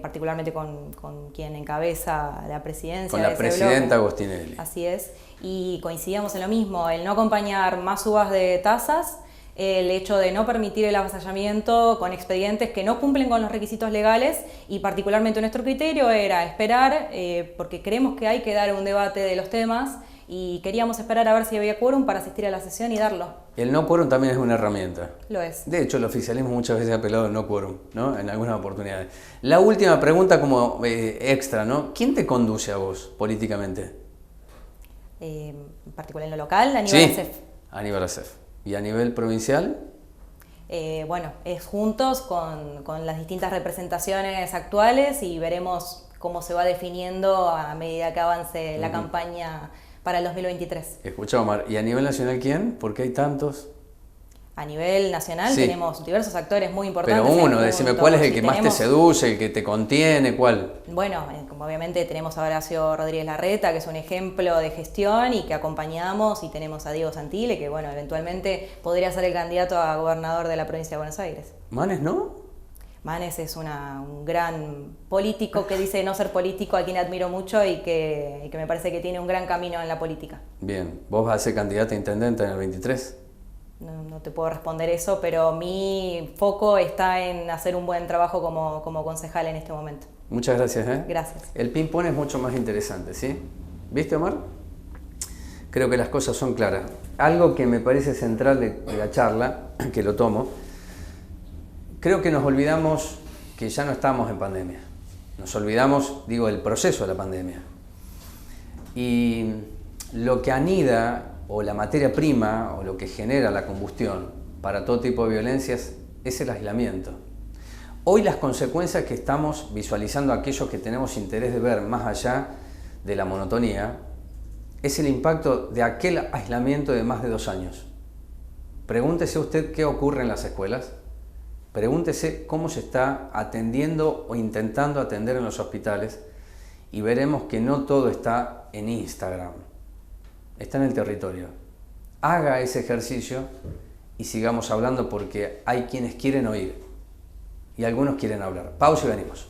particularmente con quien encabeza la presidencia. Con la presidenta Agostinelli. Así es. Y coincidíamos en lo mismo, el no acompañar más subas de tasas, el hecho de no permitir el avasallamiento con expedientes que no cumplen con los requisitos legales, y particularmente nuestro criterio era esperar, porque creemos que hay que dar un debate de los temas y queríamos esperar a ver si había quórum para asistir a la sesión y darlo. El no quórum también es una herramienta. Lo es. De hecho, el oficialismo muchas veces ha apelado al no quórum, ¿no? En algunas oportunidades. La última pregunta como extra, ¿no? ¿Quién te conduce a vos políticamente? En particular en lo local, Aníbal Acef. Aníbal Acef. ¿Y a nivel provincial? Bueno, es Juntos con las distintas representaciones actuales y veremos cómo se va definiendo a medida que avance la campaña para el 2023. Escucha, Omar, ¿y a nivel nacional quién? ¿Por qué hay tantos? A nivel nacional tenemos diversos actores muy importantes. Pero uno, decime, ¿cuál es el que más te seduce, el que te contiene, cuál? Bueno, como obviamente tenemos a Horacio Rodríguez Larreta, que es un ejemplo de gestión y que acompañamos, y tenemos a Diego Santile, que bueno, eventualmente podría ser el candidato a gobernador de la provincia de Buenos Aires. ¿Manes no? Manes es un gran político que dice no ser político, a quien admiro mucho y que me parece que tiene un gran camino en la política. Bien, ¿vos vas a ser candidata a intendente en el 23? No te puedo responder eso, pero mi foco está en hacer un buen trabajo como concejal en este momento. Muchas gracias. Gracias. El ping-pong es mucho más interesante, ¿sí? ¿Viste, Omar? Creo que las cosas son claras. Algo que me parece central de la charla, que lo tomo, creo que nos olvidamos que ya no estamos en pandemia. Nos olvidamos, el proceso de la pandemia. Y lo que anida, o la materia prima, o lo que genera la combustión para todo tipo de violencias, es el aislamiento. Hoy las consecuencias que estamos visualizando aquellos que tenemos interés de ver más allá de la monotonía, es el impacto de aquel aislamiento de más de 2 años. Pregúntese usted qué ocurre en las escuelas, pregúntese cómo se está atendiendo o intentando atender en los hospitales, y veremos que no todo está en Instagram. Está en el territorio. Haga ese ejercicio y sigamos hablando, porque hay quienes quieren oír y algunos quieren hablar. Pausa y venimos.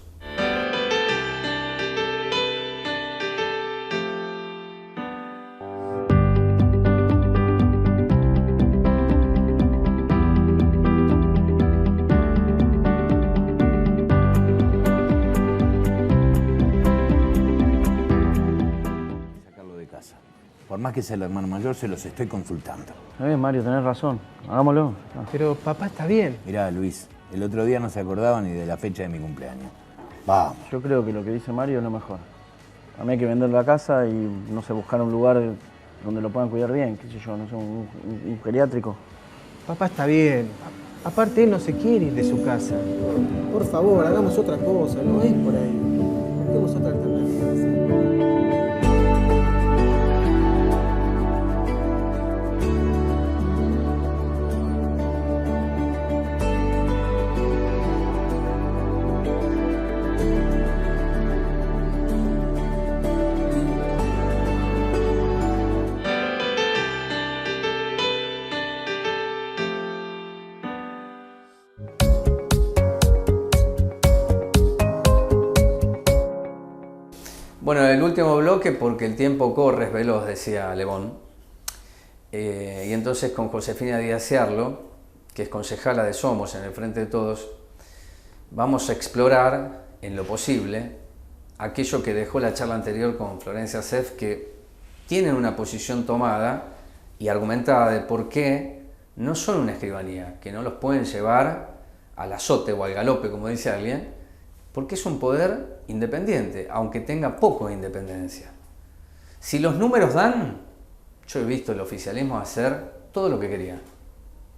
Por más que sea el hermano mayor, se los estoy consultando. Está bien, Mario, tenés razón. Hagámoslo. Pero papá está bien. Mirá, Luis, el otro día no se acordaba ni de la fecha de mi cumpleaños. Vamos. Yo creo que lo que dice Mario es lo mejor. A mí hay que vender la casa y, no sé, buscar un lugar donde lo puedan cuidar bien, qué sé yo, no sé, un geriátrico. Papá está bien. Aparte, él no se quiere ir de su casa. Por favor, hagamos otra cosa, no es por ahí. Busquemos otra alternativa. Bueno, el último bloque, porque el tiempo corre, es veloz, decía Le Bon. Y entonces con Josefina Díaz Ciarlo, que es concejala de Somos en el Frente de Todos, vamos a explorar en lo posible aquello que dejó la charla anterior con Florencia Acef, que tienen una posición tomada y argumentada de por qué no son una escribanía, que no los pueden llevar al azote o al galope, como dice alguien, porque es un poder independiente, aunque tenga poco de independencia. Si los números dan, yo he visto el oficialismo hacer todo lo que quería.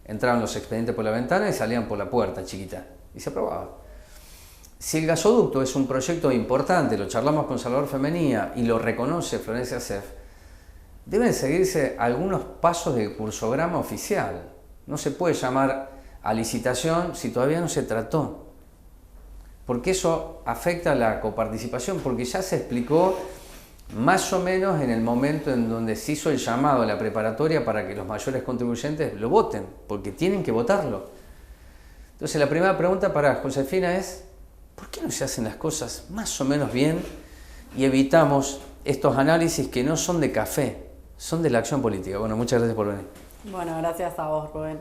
Entraban los expedientes por la ventana y salían por la puerta chiquita, y se aprobaba. Si el gasoducto es un proyecto importante, lo charlamos con Salvador Femenía y lo reconoce Florencia Sef, deben seguirse algunos pasos del cursograma oficial. No se puede llamar a licitación si todavía no se trató. Porque eso afecta a la coparticipación, porque ya se explicó más o menos en el momento en donde se hizo el llamado a la preparatoria para que los mayores contribuyentes lo voten, porque tienen que votarlo. Entonces la primera pregunta para Josefina es, ¿por qué no se hacen las cosas más o menos bien y evitamos estos análisis que no son de café, son de la acción política? Bueno, muchas gracias por venir. Bueno, gracias a vos, Rubén.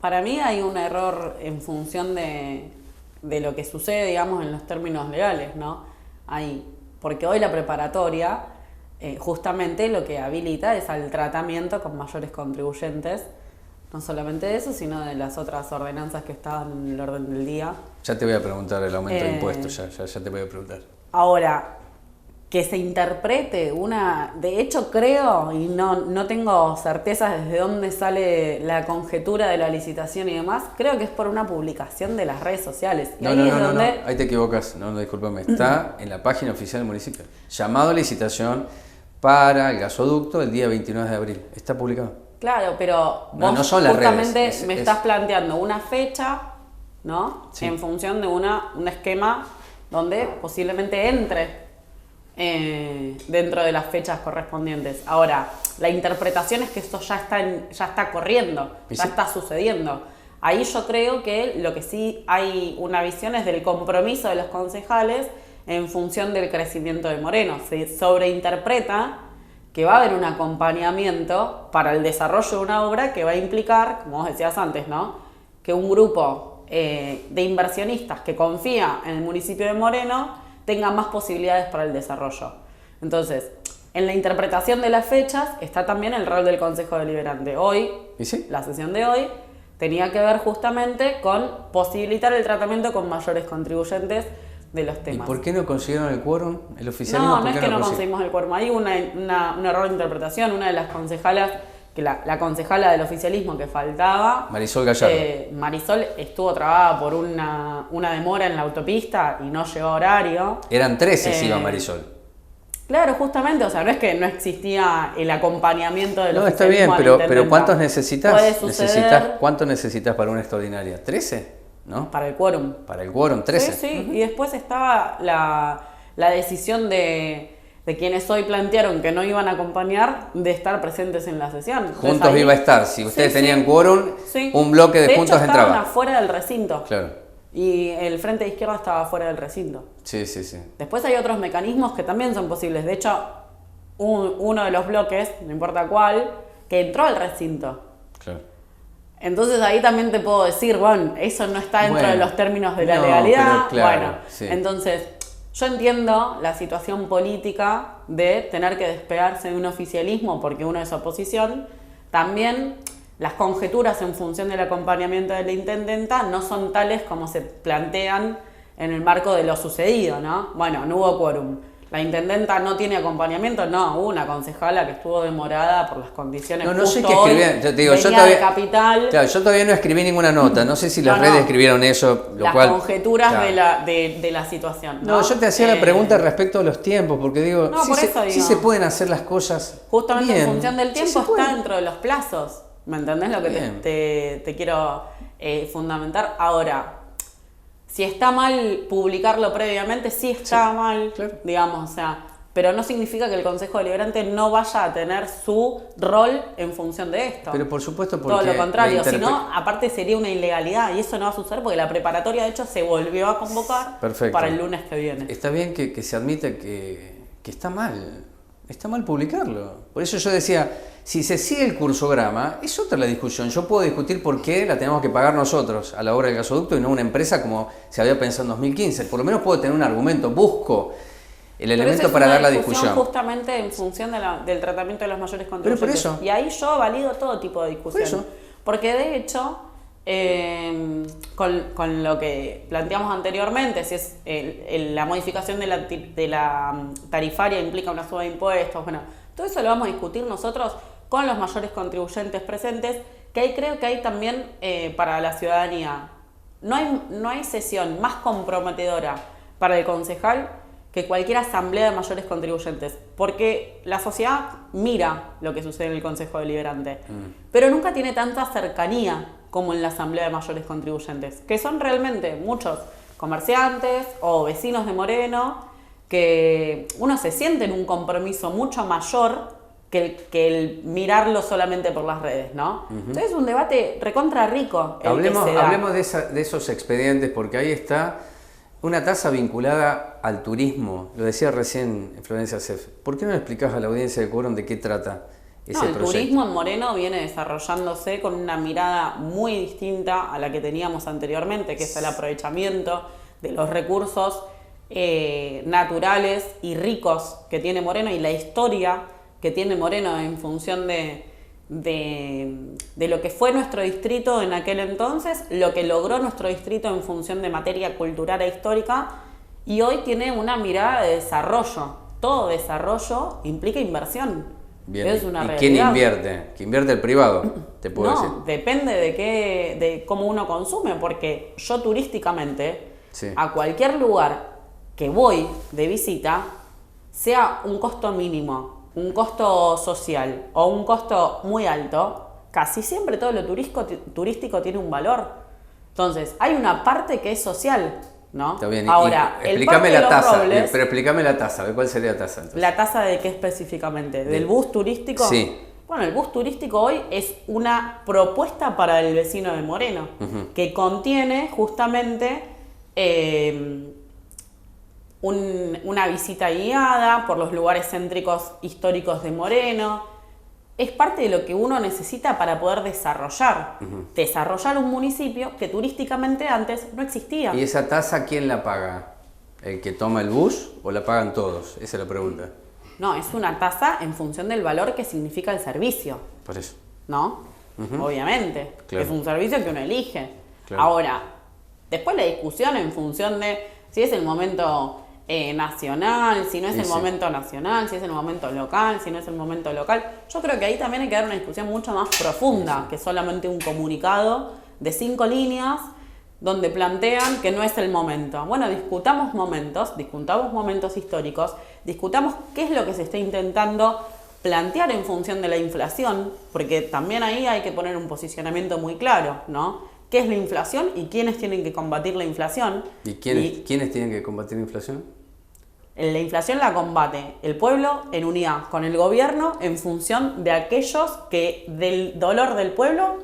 Para mí hay un error en función de lo que sucede, digamos, en los términos legales, ¿no? Porque hoy la preparatoria justamente lo que habilita es al tratamiento con mayores contribuyentes, no solamente de eso, sino de las otras ordenanzas que estaban en el orden del día. Ya te voy a preguntar el aumento de impuestos, ya te voy a preguntar. Ahora, que se interprete de hecho creo, y no tengo certeza desde dónde sale la conjetura de la licitación y demás, creo que es por una publicación de las redes sociales. Y no, ahí te equivocas, discúlpame, está en la página oficial del municipio. Llamado a licitación para el gasoducto el día 29 de abril, está publicado. Claro, pero vos no son las justamente redes, me estás planteando una fecha, ¿no? Sí. En función de un esquema donde posiblemente entre dentro de las fechas correspondientes. Ahora, la interpretación es que esto ya está corriendo, ya está sucediendo. Ahí yo creo que lo que sí hay una visión es del compromiso de los concejales en función del crecimiento de Moreno. Se sobreinterpreta que va a haber un acompañamiento para el desarrollo de una obra que va a implicar, como vos decías antes, ¿no? Que un grupo de inversionistas que confía en el municipio de Moreno tenga más posibilidades para el desarrollo. Entonces, en la interpretación de las fechas está también el rol del Consejo Deliberante. Hoy, ¿sí? La sesión de hoy, tenía que ver justamente con posibilitar el tratamiento con mayores contribuyentes de los temas. ¿Y por qué no consiguieron el quórum? ¿El oficialismo? No es que no conseguimos el quórum. Hay un error de interpretación. Una de las concejalas, que la concejala del oficialismo que faltaba, Marisol Gallardo. Marisol estuvo trabada por una demora en la autopista y no llegó a horario. Eran 13 si iba Marisol. Claro, justamente, o sea, no es que no existía el acompaamiento del oficialismo. No, está bien, pero ¿cuántos necesitas? ¿Cuánto necesitas para una extraordinaria? ¿13? ¿No? Para el quórum. Para el quórum, 13. Sí. Y después estaba la decisión de quienes hoy plantearon que no iban a acompaar de estar presentes en la sesión. Entonces, Juntos iba a estar. Si ustedes tenían quórum, un bloque de Juntos entraba. Estaban afuera del recinto. Claro. Y el Frente de Izquierda estaba fuera del recinto. Sí. Después hay otros mecanismos que también son posibles. De hecho, uno de los bloques, no importa cuál, que entró al recinto. Claro. Entonces ahí también te puedo decir, bueno, eso no está dentro de los términos de la legalidad. Pero claro, sí. Entonces, yo entiendo la situación política de tener que despegarse de un oficialismo porque uno es oposición. También las conjeturas en función del acompañamiento de la intendenta no son tales como se plantean en el marco de lo sucedido, ¿no? Bueno, no hubo quórum. La intendenta no tiene acompañamiento, no, hubo una concejala que estuvo demorada por las condiciones. No sé qué escribían. Yo te digo, yo todavía no escribí ninguna nota. No sé si las redes escribieron eso, las conjeturas de la situación. No, yo te hacía la pregunta respecto a los tiempos, porque digo, sí se pueden hacer las cosas justamente bien. En función del tiempo está dentro de los plazos. ¿Me entendés lo que te quiero fundamentar? Ahora, si está mal publicarlo previamente, sí está mal, claro. Digamos, o sea, pero no significa que el Consejo Deliberante no vaya a tener su rol en función de esto. Pero por supuesto, porque todo lo contrario, si no, aparte sería una ilegalidad y eso no va a suceder porque la preparatoria de hecho se volvió a convocar para el lunes que viene. Está bien que se admita que está mal publicarlo. Por eso yo decía, si se sigue el cursograma, es otra la discusión. Yo puedo discutir por qué la tenemos que pagar nosotros a la obra del gasoducto y no una empresa como se había pensado en 2015. Por lo menos puedo tener un argumento, busco el elemento para dar la discusión. Justamente en función del tratamiento de los mayores contribuyentes. Pero por eso. Y ahí yo valido todo tipo de discusión. Por eso. Porque de hecho, con lo que planteamos anteriormente, si es la modificación de la tarifaria implica una suba de impuestos, bueno, todo eso lo vamos a discutir nosotros con los mayores contribuyentes presentes, que ahí creo que hay también para la ciudadanía. No hay sesión más comprometedora para el concejal que cualquier asamblea de mayores contribuyentes, porque la sociedad mira lo que sucede en el Consejo Deliberante, pero nunca tiene tanta cercanía como en la asamblea de mayores contribuyentes, que son realmente muchos comerciantes o vecinos de Moreno, que uno se siente en un compromiso mucho mayor que el mirarlo solamente por las redes, ¿no? Entonces es un debate recontra rico. Hablemos de esos expedientes, porque ahí está una tasa vinculada al turismo. Lo decía recién Florencia Sef. ¿Por qué no le explicás a la audiencia de Quórum de qué trata ese proyecto? El turismo en Moreno viene desarrollándose con una mirada muy distinta a la que teníamos anteriormente, que es el aprovechamiento de los recursos naturales y ricos que tiene Moreno y la historia que tiene Moreno en función de lo que fue nuestro distrito en aquel entonces, lo que logró nuestro distrito en función de materia cultural e histórica, y hoy tiene una mirada de desarrollo. Todo desarrollo implica inversión. Bien. Es una realidad. ¿Quién invierte? ¿Quién invierte? El privado, te puedo decir. No, depende de cómo uno consume, porque yo turísticamente, a cualquier lugar que voy de visita, sea un costo mínimo, un costo social o un costo muy alto, casi siempre todo lo turístico tiene un valor. Entonces, hay una parte que es social, ¿no? Está bien. Ahora, explícame la tasa, pero explícame la tasa, a ver cuál sería la tasa. Entonces. ¿La tasa de qué específicamente? ¿Del bus turístico? Sí. Bueno, el bus turístico hoy es una propuesta para el vecino de Moreno, que contiene justamente una visita guiada por los lugares céntricos históricos de Moreno. Es parte de lo que uno necesita para poder desarrollar un municipio que turísticamente antes no existía. ¿Y esa tasa quién la paga? ¿El que toma el bus o la pagan todos? Esa es la pregunta. No, es una tasa en función del valor que significa el servicio. Por eso. ¿No? Obviamente. Claro. Es un servicio que uno elige. Claro. Ahora, después la discusión en función de si es el momento nacional, si no es el momento nacional, si es el momento local, si no es el momento local. Yo creo que ahí también hay que dar una discusión mucho más profunda que solamente un comunicado de 5 líneas donde plantean que no es el momento. Bueno, discutamos momentos históricos, discutamos qué es lo que se está intentando plantear en función de la inflación, porque también ahí hay que poner un posicionamiento muy claro, ¿no? ¿Qué es la inflación y quiénes tienen que combatir la inflación? ¿Y quiénes tienen que combatir la inflación? La inflación la combate el pueblo en unidad con el gobierno en función de aquellos que del dolor del pueblo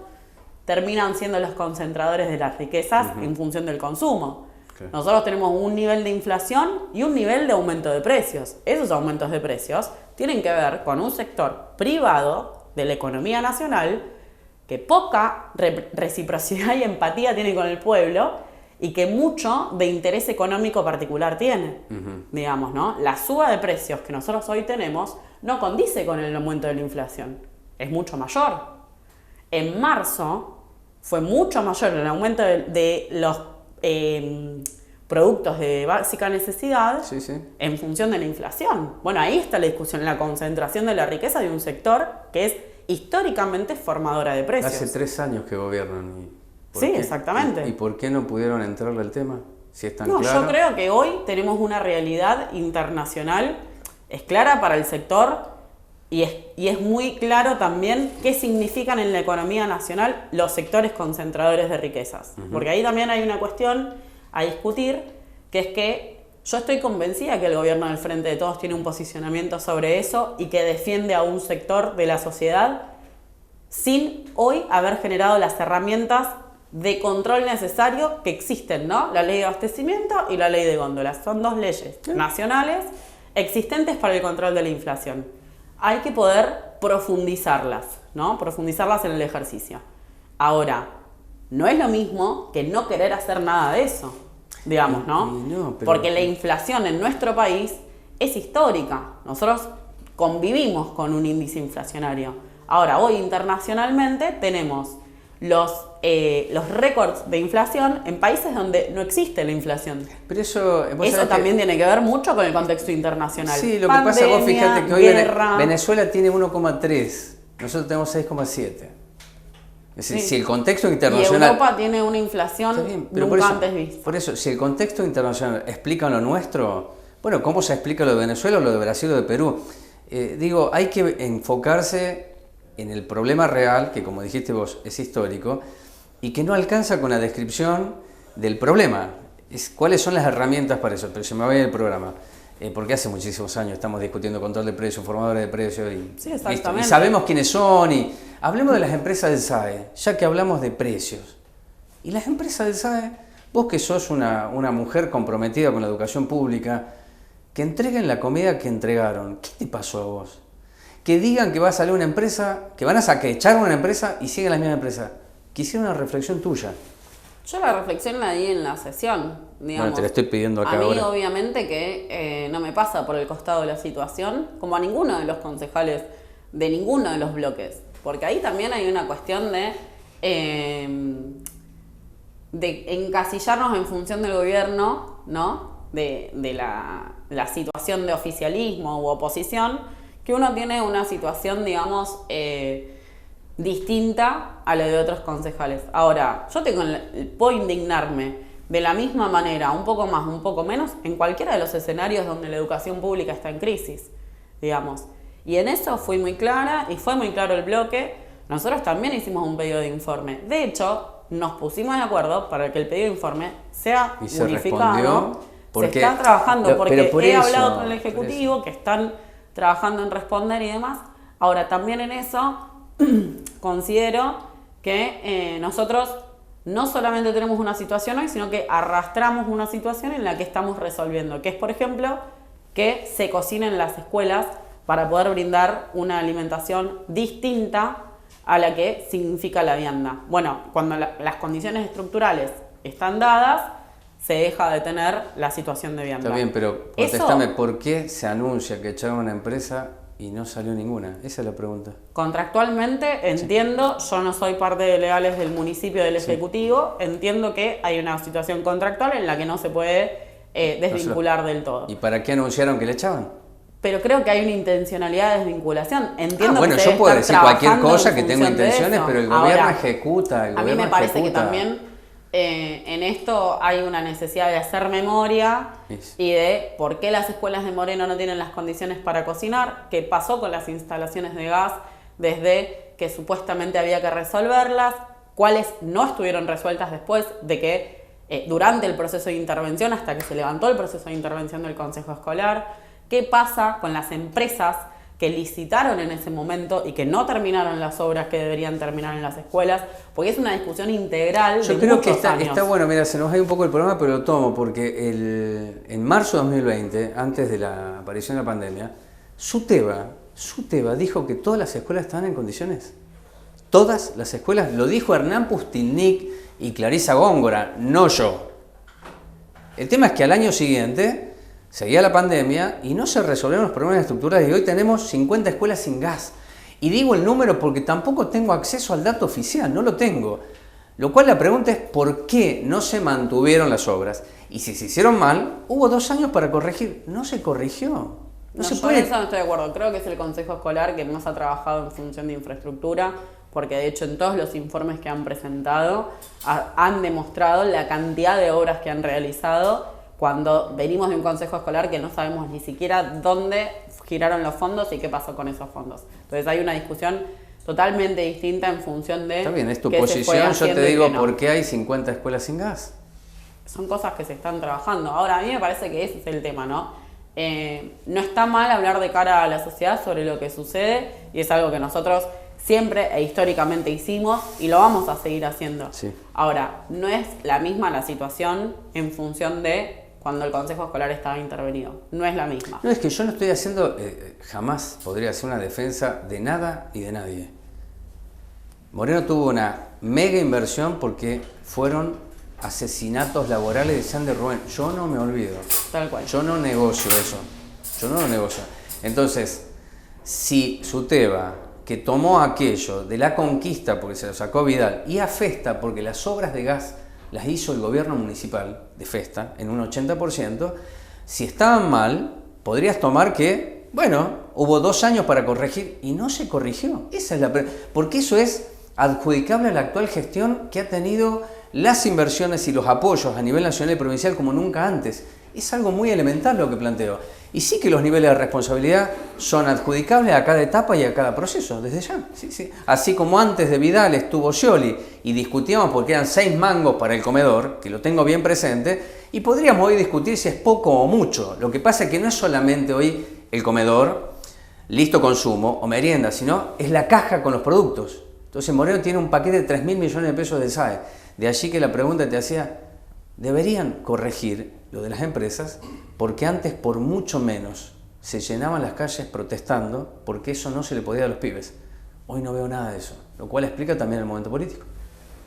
terminan siendo los concentradores de las riquezas en función del consumo. Okay. Nosotros tenemos un nivel de inflación y un nivel de aumento de precios. Esos aumentos de precios tienen que ver con un sector privado de la economía nacional que poca reciprocidad y empatía tiene con el pueblo y que mucho de interés económico particular tiene, digamos, ¿no? La suba de precios que nosotros hoy tenemos no condice con el aumento de la inflación, es mucho mayor. En marzo fue mucho mayor el aumento de los productos de básica necesidad en función de la inflación. Bueno, ahí está la discusión, la concentración de la riqueza de un sector que es históricamente formadora de precios. Hace 3 años que gobiernan. Sí, exactamente. ¿Y por qué no pudieron entrarle al tema? Si es tan claro. Yo creo que hoy tenemos una realidad internacional, es clara para el sector y es muy claro también qué significan en la economía nacional los sectores concentradores de riquezas. Porque ahí también hay una cuestión a discutir, que es que yo estoy convencida que el gobierno del Frente de Todos tiene un posicionamiento sobre eso y que defiende a un sector de la sociedad sin hoy haber generado las herramientas de control necesario que existen, ¿no? La ley de abastecimiento y la ley de góndolas. Son 2 leyes nacionales existentes para el control de la inflación. Hay que poder profundizarlas, ¿no? Profundizarlas en el ejercicio. Ahora, no es lo mismo que no querer hacer nada de eso, digamos, ¿no? Porque la inflación en nuestro país es histórica. Nosotros convivimos con un índice inflacionario. Ahora, hoy internacionalmente tenemos los récords de inflación en países donde no existe la inflación. Pero eso también tiene que ver mucho con el contexto internacional. Sí, lo que pasa, vos fíjate que hoy Venezuela tiene 1,3, nosotros tenemos 6,7. Es decir, si el contexto internacional... Y Europa tiene una inflación nunca antes vista. Por eso, si el contexto internacional explica lo nuestro, bueno, ¿cómo se explica lo de Venezuela, lo de Brasil o de Perú? Hay que enfocarse en el problema real, que como dijiste vos, es histórico, y que no alcanza con la descripción del problema. ¿Cuáles son las herramientas para eso? Pero se me va a ir el programa. Porque hace muchísimos años estamos discutiendo control de precios, formadores de precios, sí, exactamente. Y sabemos quiénes son. Y hablemos de las empresas del SAE, ya que hablamos de precios. Y las empresas del SAE, vos que sos una mujer comprometida con la educación pública, que entreguen la comida que entregaron. ¿Qué te pasó a vos? Que digan que va a salir una empresa, que van a echar una empresa y siguen la misma empresa. Quisiera una reflexión tuya. Yo la reflexión la di en la sesión, digamos. Bueno, te la estoy pidiendo acá ahora. A mí obviamente que no me pasa por el costado de la situación, como a ninguno de los concejales de ninguno de los bloques. Porque ahí también hay una cuestión de encasillarnos en función del gobierno, ¿no? De la situación de oficialismo u oposición, que uno tiene una situación, digamos, distinta a la de otros concejales. Ahora, yo puedo indignarme de la misma manera, un poco más, un poco menos, en cualquiera de los escenarios donde la educación pública está en crisis, digamos. Y en eso fui muy clara, y fue muy claro el bloque. Nosotros también hicimos un pedido de informe. De hecho, nos pusimos de acuerdo para que el pedido de informe sea unificado. Se está trabajando, porque he hablado con el Ejecutivo, que están trabajando en responder y demás. Ahora, también en eso considero que nosotros no solamente tenemos una situación hoy, sino que arrastramos una situación en la que estamos resolviendo, que es, por ejemplo, que se cocinen en las escuelas para poder brindar una alimentación distinta a la que significa la vianda. Bueno, cuando las condiciones estructurales están dadas, se deja de tener la situación de vianda. Está bien, pero contéstame, ¿por qué se anuncia que echaron una empresa y no salió ninguna? Esa es la pregunta. Contractualmente, entiendo, yo no soy parte de legales del municipio del Ejecutivo, entiendo que hay una situación contractual en la que no se puede desvincular del todo. ¿Y para qué anunciaron que le echaban? Pero creo que hay una intencionalidad de desvinculación. Entiendo bueno, que yo puedo decir cualquier cosa, que tengo intenciones, pero el gobierno Ahora, ejecuta. A mí me parece que también en esto hay una necesidad de hacer memoria y de por qué las escuelas de Moreno no tienen las condiciones para cocinar, qué pasó con las instalaciones de gas desde que supuestamente había que resolverlas, cuáles no estuvieron resueltas después de que durante el proceso de intervención, hasta que se levantó el proceso de intervención del Consejo Escolar, qué pasa con las empresas que licitaron en ese momento y que no terminaron las obras que deberían terminar en las escuelas, porque es una discusión integral. Yo creo que está bueno, mira, se nos va un poco el programa, pero lo tomo, porque en marzo de 2020, antes de la aparición de la pandemia, Suteba dijo que todas las escuelas estaban en condiciones. Todas las escuelas, lo dijo Hernán Pustilnik y Clarisa Góngora, no yo. El tema es que al año siguiente seguía la pandemia y no se resolvieron los problemas estructurales y hoy tenemos 50 escuelas sin gas. Y digo el número porque tampoco tengo acceso al dato oficial, no lo tengo. Lo cual la pregunta es ¿por qué no se mantuvieron las obras? Y si se hicieron mal, hubo 2 años para corregir. No se corrigió. No se puede. Yo en eso no estoy de acuerdo. Creo que es el Consejo Escolar que más ha trabajado en función de infraestructura, porque de hecho en todos los informes que han presentado han demostrado la cantidad de obras que han realizado, cuando venimos de un consejo escolar que no sabemos ni siquiera dónde giraron los fondos y qué pasó con esos fondos. Entonces hay una discusión totalmente distinta en función de... Está bien, es tu posición, yo te digo por qué hay 50 escuelas sin gas. Son cosas que se están trabajando. Ahora, a mí me parece que ese es el tema, ¿no? No está mal hablar de cara a la sociedad sobre lo que sucede y es algo que nosotros siempre e históricamente hicimos y lo vamos a seguir haciendo. Sí. Ahora, no es la misma la situación en función de cuando el Consejo Escolar estaba intervenido. No es la misma. No, es que yo no estoy haciendo, jamás podría hacer una defensa de nada y de nadie. Moreno tuvo una mega inversión porque fueron asesinatos laborales de Sander Rubén. Yo no me olvido. Tal cual. Yo no negocio eso. es un nuevo negocio. Entonces, si Suteva, que tomó aquello de la conquista porque se lo sacó Vidal, y a Festa porque las obras de gas las hizo el gobierno municipal de Festa en un 80%, si estaban mal, podrías tomar que, bueno, hubo 2 años para corregir y no se corrigió. Esa es porque eso es adjudicable a la actual gestión que ha tenido las inversiones y los apoyos a nivel nacional y provincial como nunca antes. Es algo muy elemental lo que planteo. Y sí que los niveles de responsabilidad son adjudicables a cada etapa y a cada proceso, desde ya. Sí, sí. Así como antes de Vidal estuvo Scioli y discutíamos porque eran 6 mangos para el comedor, que lo tengo bien presente, y podríamos hoy discutir si es poco o mucho. Lo que pasa es que no es solamente hoy el comedor, listo consumo o merienda, sino es la caja con los productos. Entonces Moreno tiene un paquete de 3.000 millones de pesos de SAE. De allí que la pregunta te hacía, deberían corregir lo de las empresas, porque antes por mucho menos se llenaban las calles protestando porque eso no se le podía a los pibes. Hoy no veo nada de eso, lo cual explica también el momento político.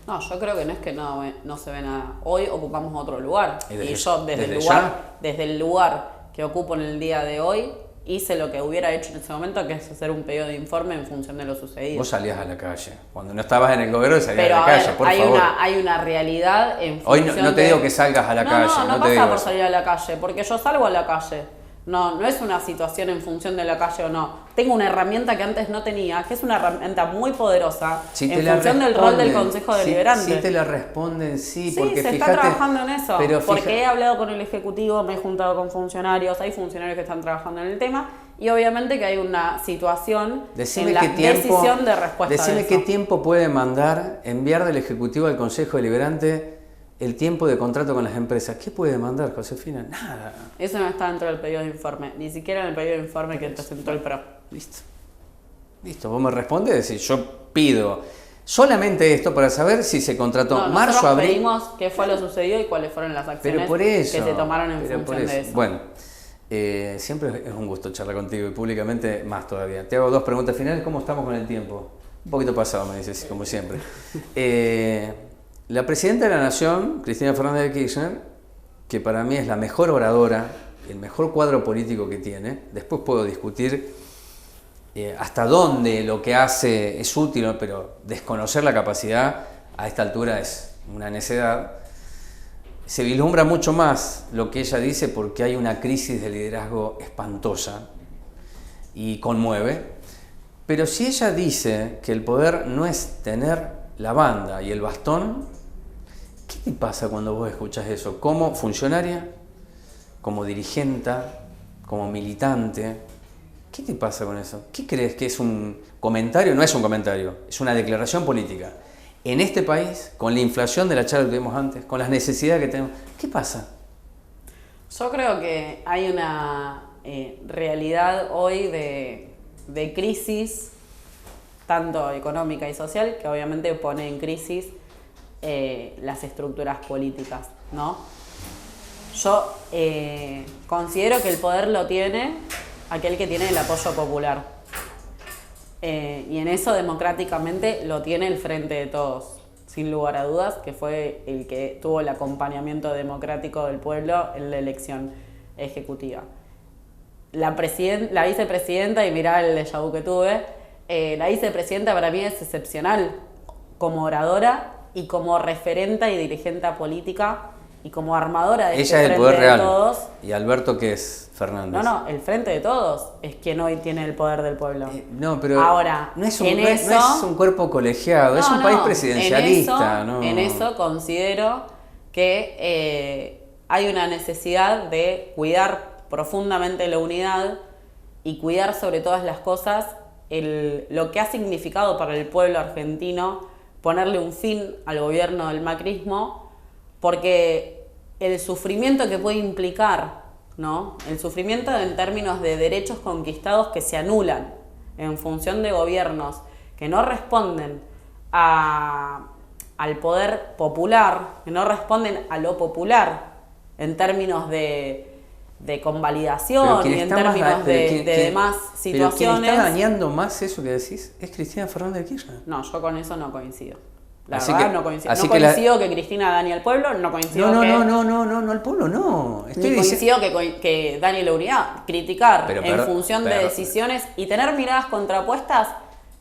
No, yo creo que no es que no se ve nada. Hoy ocupamos otro lugar. Y yo desde el lugar que ocupo en el día de hoy, hice lo que hubiera hecho en ese momento, que es hacer un pedido de informe en función de lo sucedido. Vos salías a la calle. Cuando no estabas en el gobierno salías a la calle, por favor. Hay una realidad en función Hoy no te digo que salgas a la calle. No pasa por salir a la calle, porque yo salgo a la calle. No es una situación en función de la calle o no. Tengo una herramienta que antes no tenía, que es una herramienta muy poderosa en función del rol del Consejo Deliberante. Sí te la responden, sí, porque se fíjate, está trabajando en eso. Pero porque he hablado con el Ejecutivo, me he juntado con funcionarios, hay funcionarios que están trabajando en el tema y obviamente que hay una situación en la decisión de respuesta. Decime qué tiempo puede enviar del Ejecutivo al Consejo Deliberante el tiempo de contrato con las empresas. ¿Qué puede demandar, Josefina? Nada. Eso no está dentro del pedido de informe, ni siquiera en el pedido de informe que presentó el PRO. Listo, vos me respondes y yo pido solamente esto para saber si se contrató marzo, abril. Pedimos qué fue lo sucedido y cuáles fueron las acciones que se tomaron en función de eso. Bueno, siempre es un gusto charlar contigo y públicamente más todavía. Te hago 2 preguntas finales. ¿Cómo estamos con el tiempo? Un poquito pasado, me dices, como siempre. La presidenta de la Nación, Cristina Fernández de Kirchner, que para mí es la mejor oradora, el mejor cuadro político que tiene, después puedo discutir hasta dónde lo que hace es útil, pero desconocer la capacidad a esta altura es una necedad. Se vislumbra mucho más lo que ella dice porque hay una crisis de liderazgo espantosa y conmueve. Pero si ella dice que el poder no es tener la banda y el bastón, ¿qué te pasa cuando vos escuchas eso? Como funcionaria, como dirigente, como militante, ¿qué te pasa con eso? ¿Qué crees que es un comentario? No es un comentario, es una declaración política. En este país, con la inflación de la charla que tuvimos antes, con las necesidades que tenemos, ¿qué pasa? Yo creo que hay una realidad hoy de crisis, tanto económica y social, que obviamente pone en crisis las estructuras políticas, ¿no? Yo considero que el poder lo tiene aquel que tiene el apoyo popular. Y en eso democráticamente lo tiene el Frente de Todos, sin lugar a dudas, que fue el que tuvo el acompañamiento democrático del pueblo en la elección ejecutiva. La vicepresidenta, y mirá el déjà vu que tuve, la vicepresidenta para mí es excepcional como oradora y como referenta y dirigente política y como armadora de ella este es el poder Frente real. de Todos. ¿Y Alberto qué es, Fernández? No, el Frente de Todos es quien hoy tiene el poder del pueblo. No, pero ahora, no es un cuerpo colegiado, es un país presidencialista. En eso considero que hay una necesidad de cuidar profundamente la unidad y cuidar sobre todas las cosas lo que ha significado para el pueblo argentino ponerle un fin al gobierno del macrismo, porque el sufrimiento que puede implicar, ¿no? El sufrimiento en términos de derechos conquistados que se anulan en función de gobiernos que no responden al poder popular, que no responden a lo popular en términos de convalidación y en términos de demás situaciones. Pero quien está dañando más eso que decís es Cristina Fernández de Kirchner. No, yo con eso no coincido. La Así verdad que- no coincido. así No que coincido que Cristina dañe al pueblo, no coincido No, que... no, el pueblo no. Estoy Ni diciendo... coincido que dañe la unidad. Criticar Pero, en función de decisiones y tener miradas contrapuestas,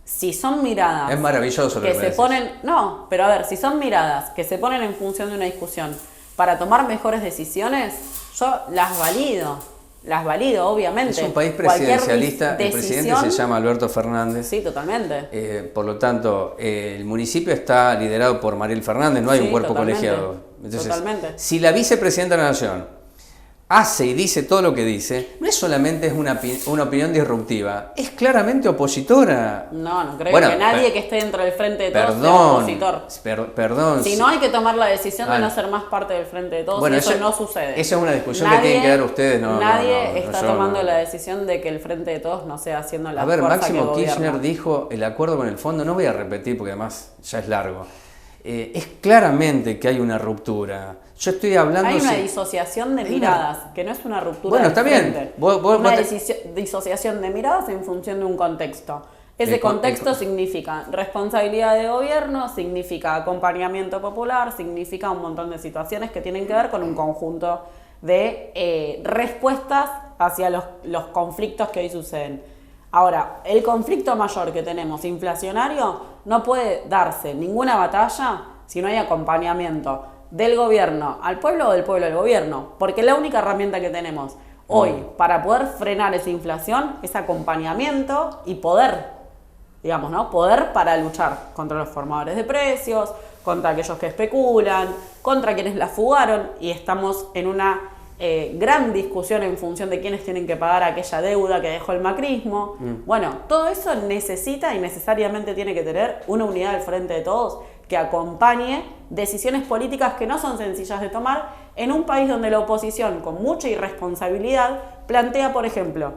si son miradas... Es maravilloso lo que que me se decís. ponen... No, pero a ver, si son miradas que se ponen en función de una discusión para tomar mejores decisiones, yo las valido, obviamente. Es un país Cualquier presidencialista, el presidente decisión- se llama Alberto Fernández. Sí, totalmente. Por lo tanto, el municipio está liderado por Mariel Fernández, no hay Sí, un cuerpo totalmente. colegiado. Entonces, Totalmente. si la vicepresidenta de la Nación hace y dice todo lo que dice, no es solamente una opinión disruptiva, es claramente opositora. No creo Bueno, que nadie que esté dentro del Frente de Todos sea Perdón, opositor. perdón. Si no, hay que tomar la decisión de Vale. no ser más parte del Frente de Todos, Bueno, y eso eso- no sucede. esa es una discusión que tienen que dar ustedes, Nadie está yo tomando no. la decisión de que el Frente de Todos no sea haciendo la A ver, fuerza Máximo que Kirchner gobierna. dijo el acuerdo con el fondo, no voy a repetir porque además ya es largo. Es claramente que hay una ruptura. Yo estoy hablando... Hay una si- disociación de Hay una- miradas, que no es una ruptura Bueno, del está bien. frente. Vos Una te- disociación de miradas en función de un contexto. Ese El con- contexto el- significa responsabilidad de gobierno, significa acompañamiento popular, significa un montón de situaciones que tienen que ver con un conjunto de respuestas hacia los conflictos que hoy suceden. Ahora, el conflicto mayor que tenemos, inflacionario, no puede darse ninguna batalla si no hay acompañamiento del gobierno al pueblo o del pueblo al gobierno, porque la única herramienta que tenemos hoy para poder frenar esa inflación es acompañamiento y poder, digamos, ¿no? Poder para luchar contra los formadores de precios, contra aquellos que especulan, contra quienes la fugaron, y estamos en una gran discusión en función de quiénes tienen que pagar aquella deuda que dejó el macrismo. Bueno, todo eso necesita y necesariamente tiene que tener una unidad del Frente de Todos que acompañe decisiones políticas que no son sencillas de tomar en un país donde la oposición, con mucha irresponsabilidad, plantea, por ejemplo,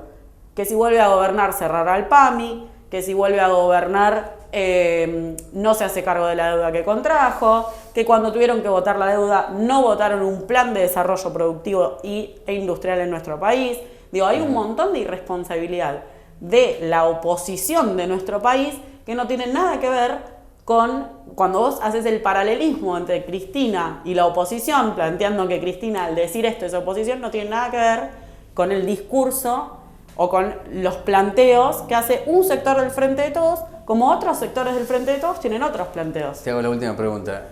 que si vuelve a gobernar cerrará el PAMI, que si vuelve a gobernar no se hace cargo de la deuda que contrajo, que cuando tuvieron que votar la deuda no votaron un plan de desarrollo productivo e industrial en nuestro país. Digo, hay un montón de irresponsabilidad de la oposición de nuestro país que no tiene nada que ver con cuando vos haces el paralelismo entre Cristina y la oposición, planteando que Cristina al decir esto es oposición, no tiene nada que ver con el discurso o con los planteos que hace un sector del Frente de Todos, como otros sectores del Frente de Todos tienen otros planteos. Te hago la última pregunta.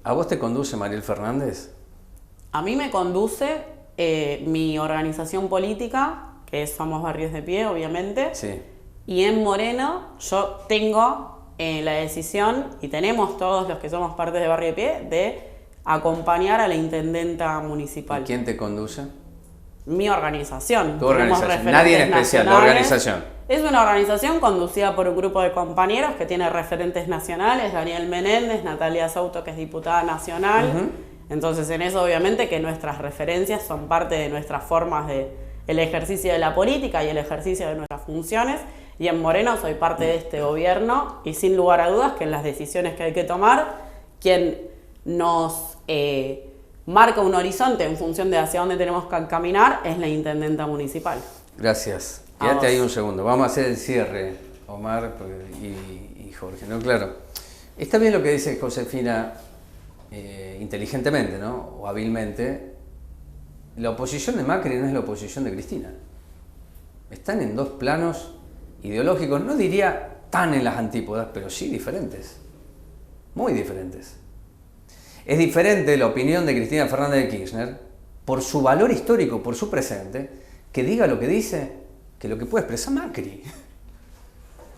¿A vos te conduce Mariel Fernández? A mí me conduce mi organización política, que es Somos Barrios de Pie, obviamente, Sí. y en Moreno yo tengo la decisión, y tenemos todos los que somos parte de Barrio de Pie, de acompañar a la intendenta municipal. ¿Y quién te conduce? Mi organización. Tu Tenemos organización. referentes Nadie en especial, la nacionales. organización. Es una organización conducida por un grupo de compañeros que tiene referentes nacionales, Daniel Menéndez, Natalia Souto, que es diputada nacional. Entonces, en eso obviamente que nuestras referencias son parte de nuestras formas de el ejercicio de la política y el ejercicio de nuestras funciones. Y en Moreno soy parte de este gobierno, y sin lugar a dudas que en las decisiones que hay que tomar, quien nos marca un horizonte en función de hacia dónde tenemos que caminar es la intendenta municipal. Gracias. A Quédate vos. ahí un segundo. Vamos a hacer el cierre, Omar y Jorge. No, claro. Está bien lo que dice Josefina, inteligentemente, ¿no? O hábilmente. La oposición de Macri no es la oposición de Cristina. Están en dos planos ideológicos, no diría tan en las antípodas, pero sí diferentes. Muy diferentes. Es diferente la opinión de Cristina Fernández de Kirchner, por su valor histórico, por su presente, que diga lo que dice, que lo que puede expresar Macri.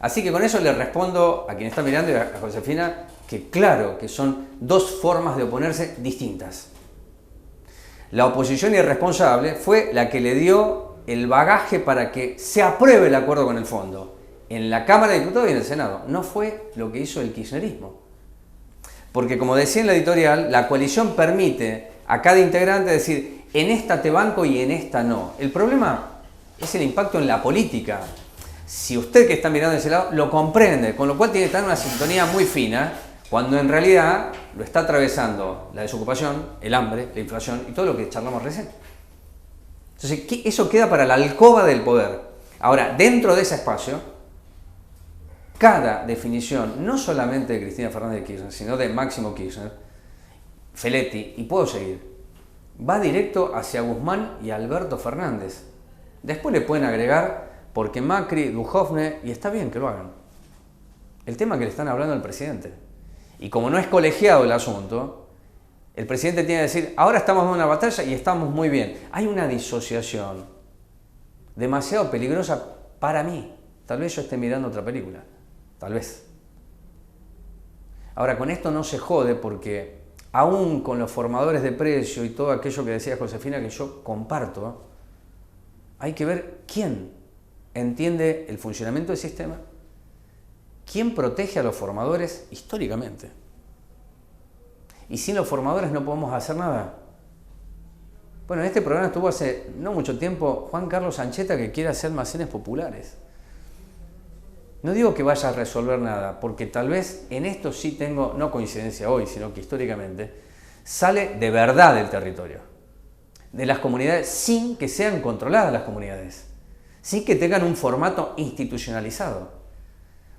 Así que con eso le respondo a quien está mirando y a Josefina que claro que son dos formas de oponerse distintas. La oposición irresponsable fue la que le dio el bagaje para que se apruebe el acuerdo con el fondo en la Cámara de Diputados y en el Senado. No fue lo que hizo el kirchnerismo. Porque como decía en la editorial, la coalición permite a cada integrante decir en esta te banco y en esta no. El problema es el impacto en la política. Si usted que está mirando de ese lado lo comprende, con lo cual tiene que estar en una sintonía muy fina, cuando en realidad lo está atravesando la desocupación, el hambre, la inflación y todo lo que charlamos recién. Entonces, eso queda para la alcoba del poder. Ahora, dentro de ese espacio, cada definición, no solamente de Cristina Fernández de Kirchner, sino de Máximo Kirchner, Feletti, y puedo seguir, va directo hacia Guzmán y Alberto Fernández. Después le pueden agregar porque Macri, Duhovne, y está bien que lo hagan. El tema que le están hablando al presidente. Y como no es colegiado el asunto, el presidente tiene que decir, ahora estamos en una batalla y estamos muy bien. Hay una disociación demasiado peligrosa para mí. Tal vez yo esté mirando otra película. Tal vez. Ahora, con esto no se jode porque aún con los formadores de precio y todo aquello que decía Josefina que yo comparto, hay que ver quién entiende el funcionamiento del sistema, quién protege a los formadores históricamente. Y sin los formadores no podemos hacer nada. Bueno, en este programa estuvo hace no mucho tiempo Juan Carlos Ancheta, que quiere hacer almacenes populares. No digo que vaya a resolver nada, porque tal vez en esto sí tengo, no coincidencia hoy, sino que históricamente, sale de verdad del territorio, de las comunidades, sin que sean controladas las comunidades, sin que tengan un formato institucionalizado.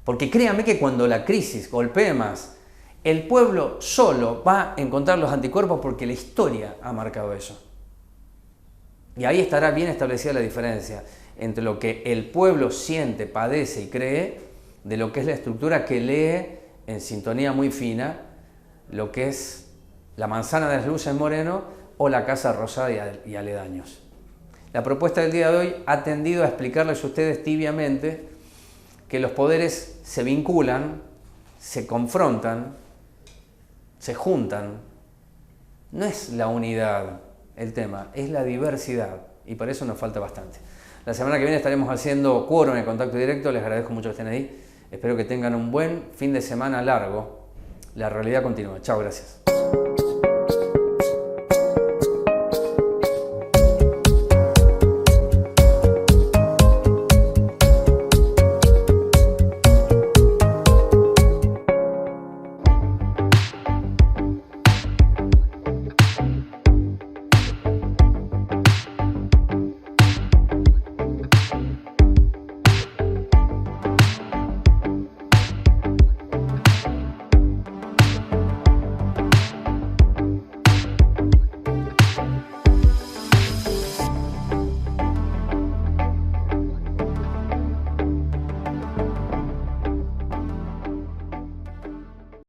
Porque créanme que cuando la crisis golpee más, el pueblo solo va a encontrar los anticuerpos porque la historia ha marcado eso. Y ahí estará bien establecida la diferencia entre lo que el pueblo siente, padece y cree, de lo que es la estructura que lee en sintonía muy fina, lo que es la Manzana de las Luces en Moreno o la Casa Rosada y aledaños. La propuesta del día de hoy ha tendido a explicarles a ustedes tibiamente que los poderes se vinculan, se confrontan, se juntan. No es la unidad el tema, es la diversidad, y para eso nos falta bastante. La semana que viene estaremos haciendo quórum en Contacto Directo. Les agradezco mucho que estén ahí. Espero que tengan un buen fin de semana largo. La realidad continúa. Chao, gracias.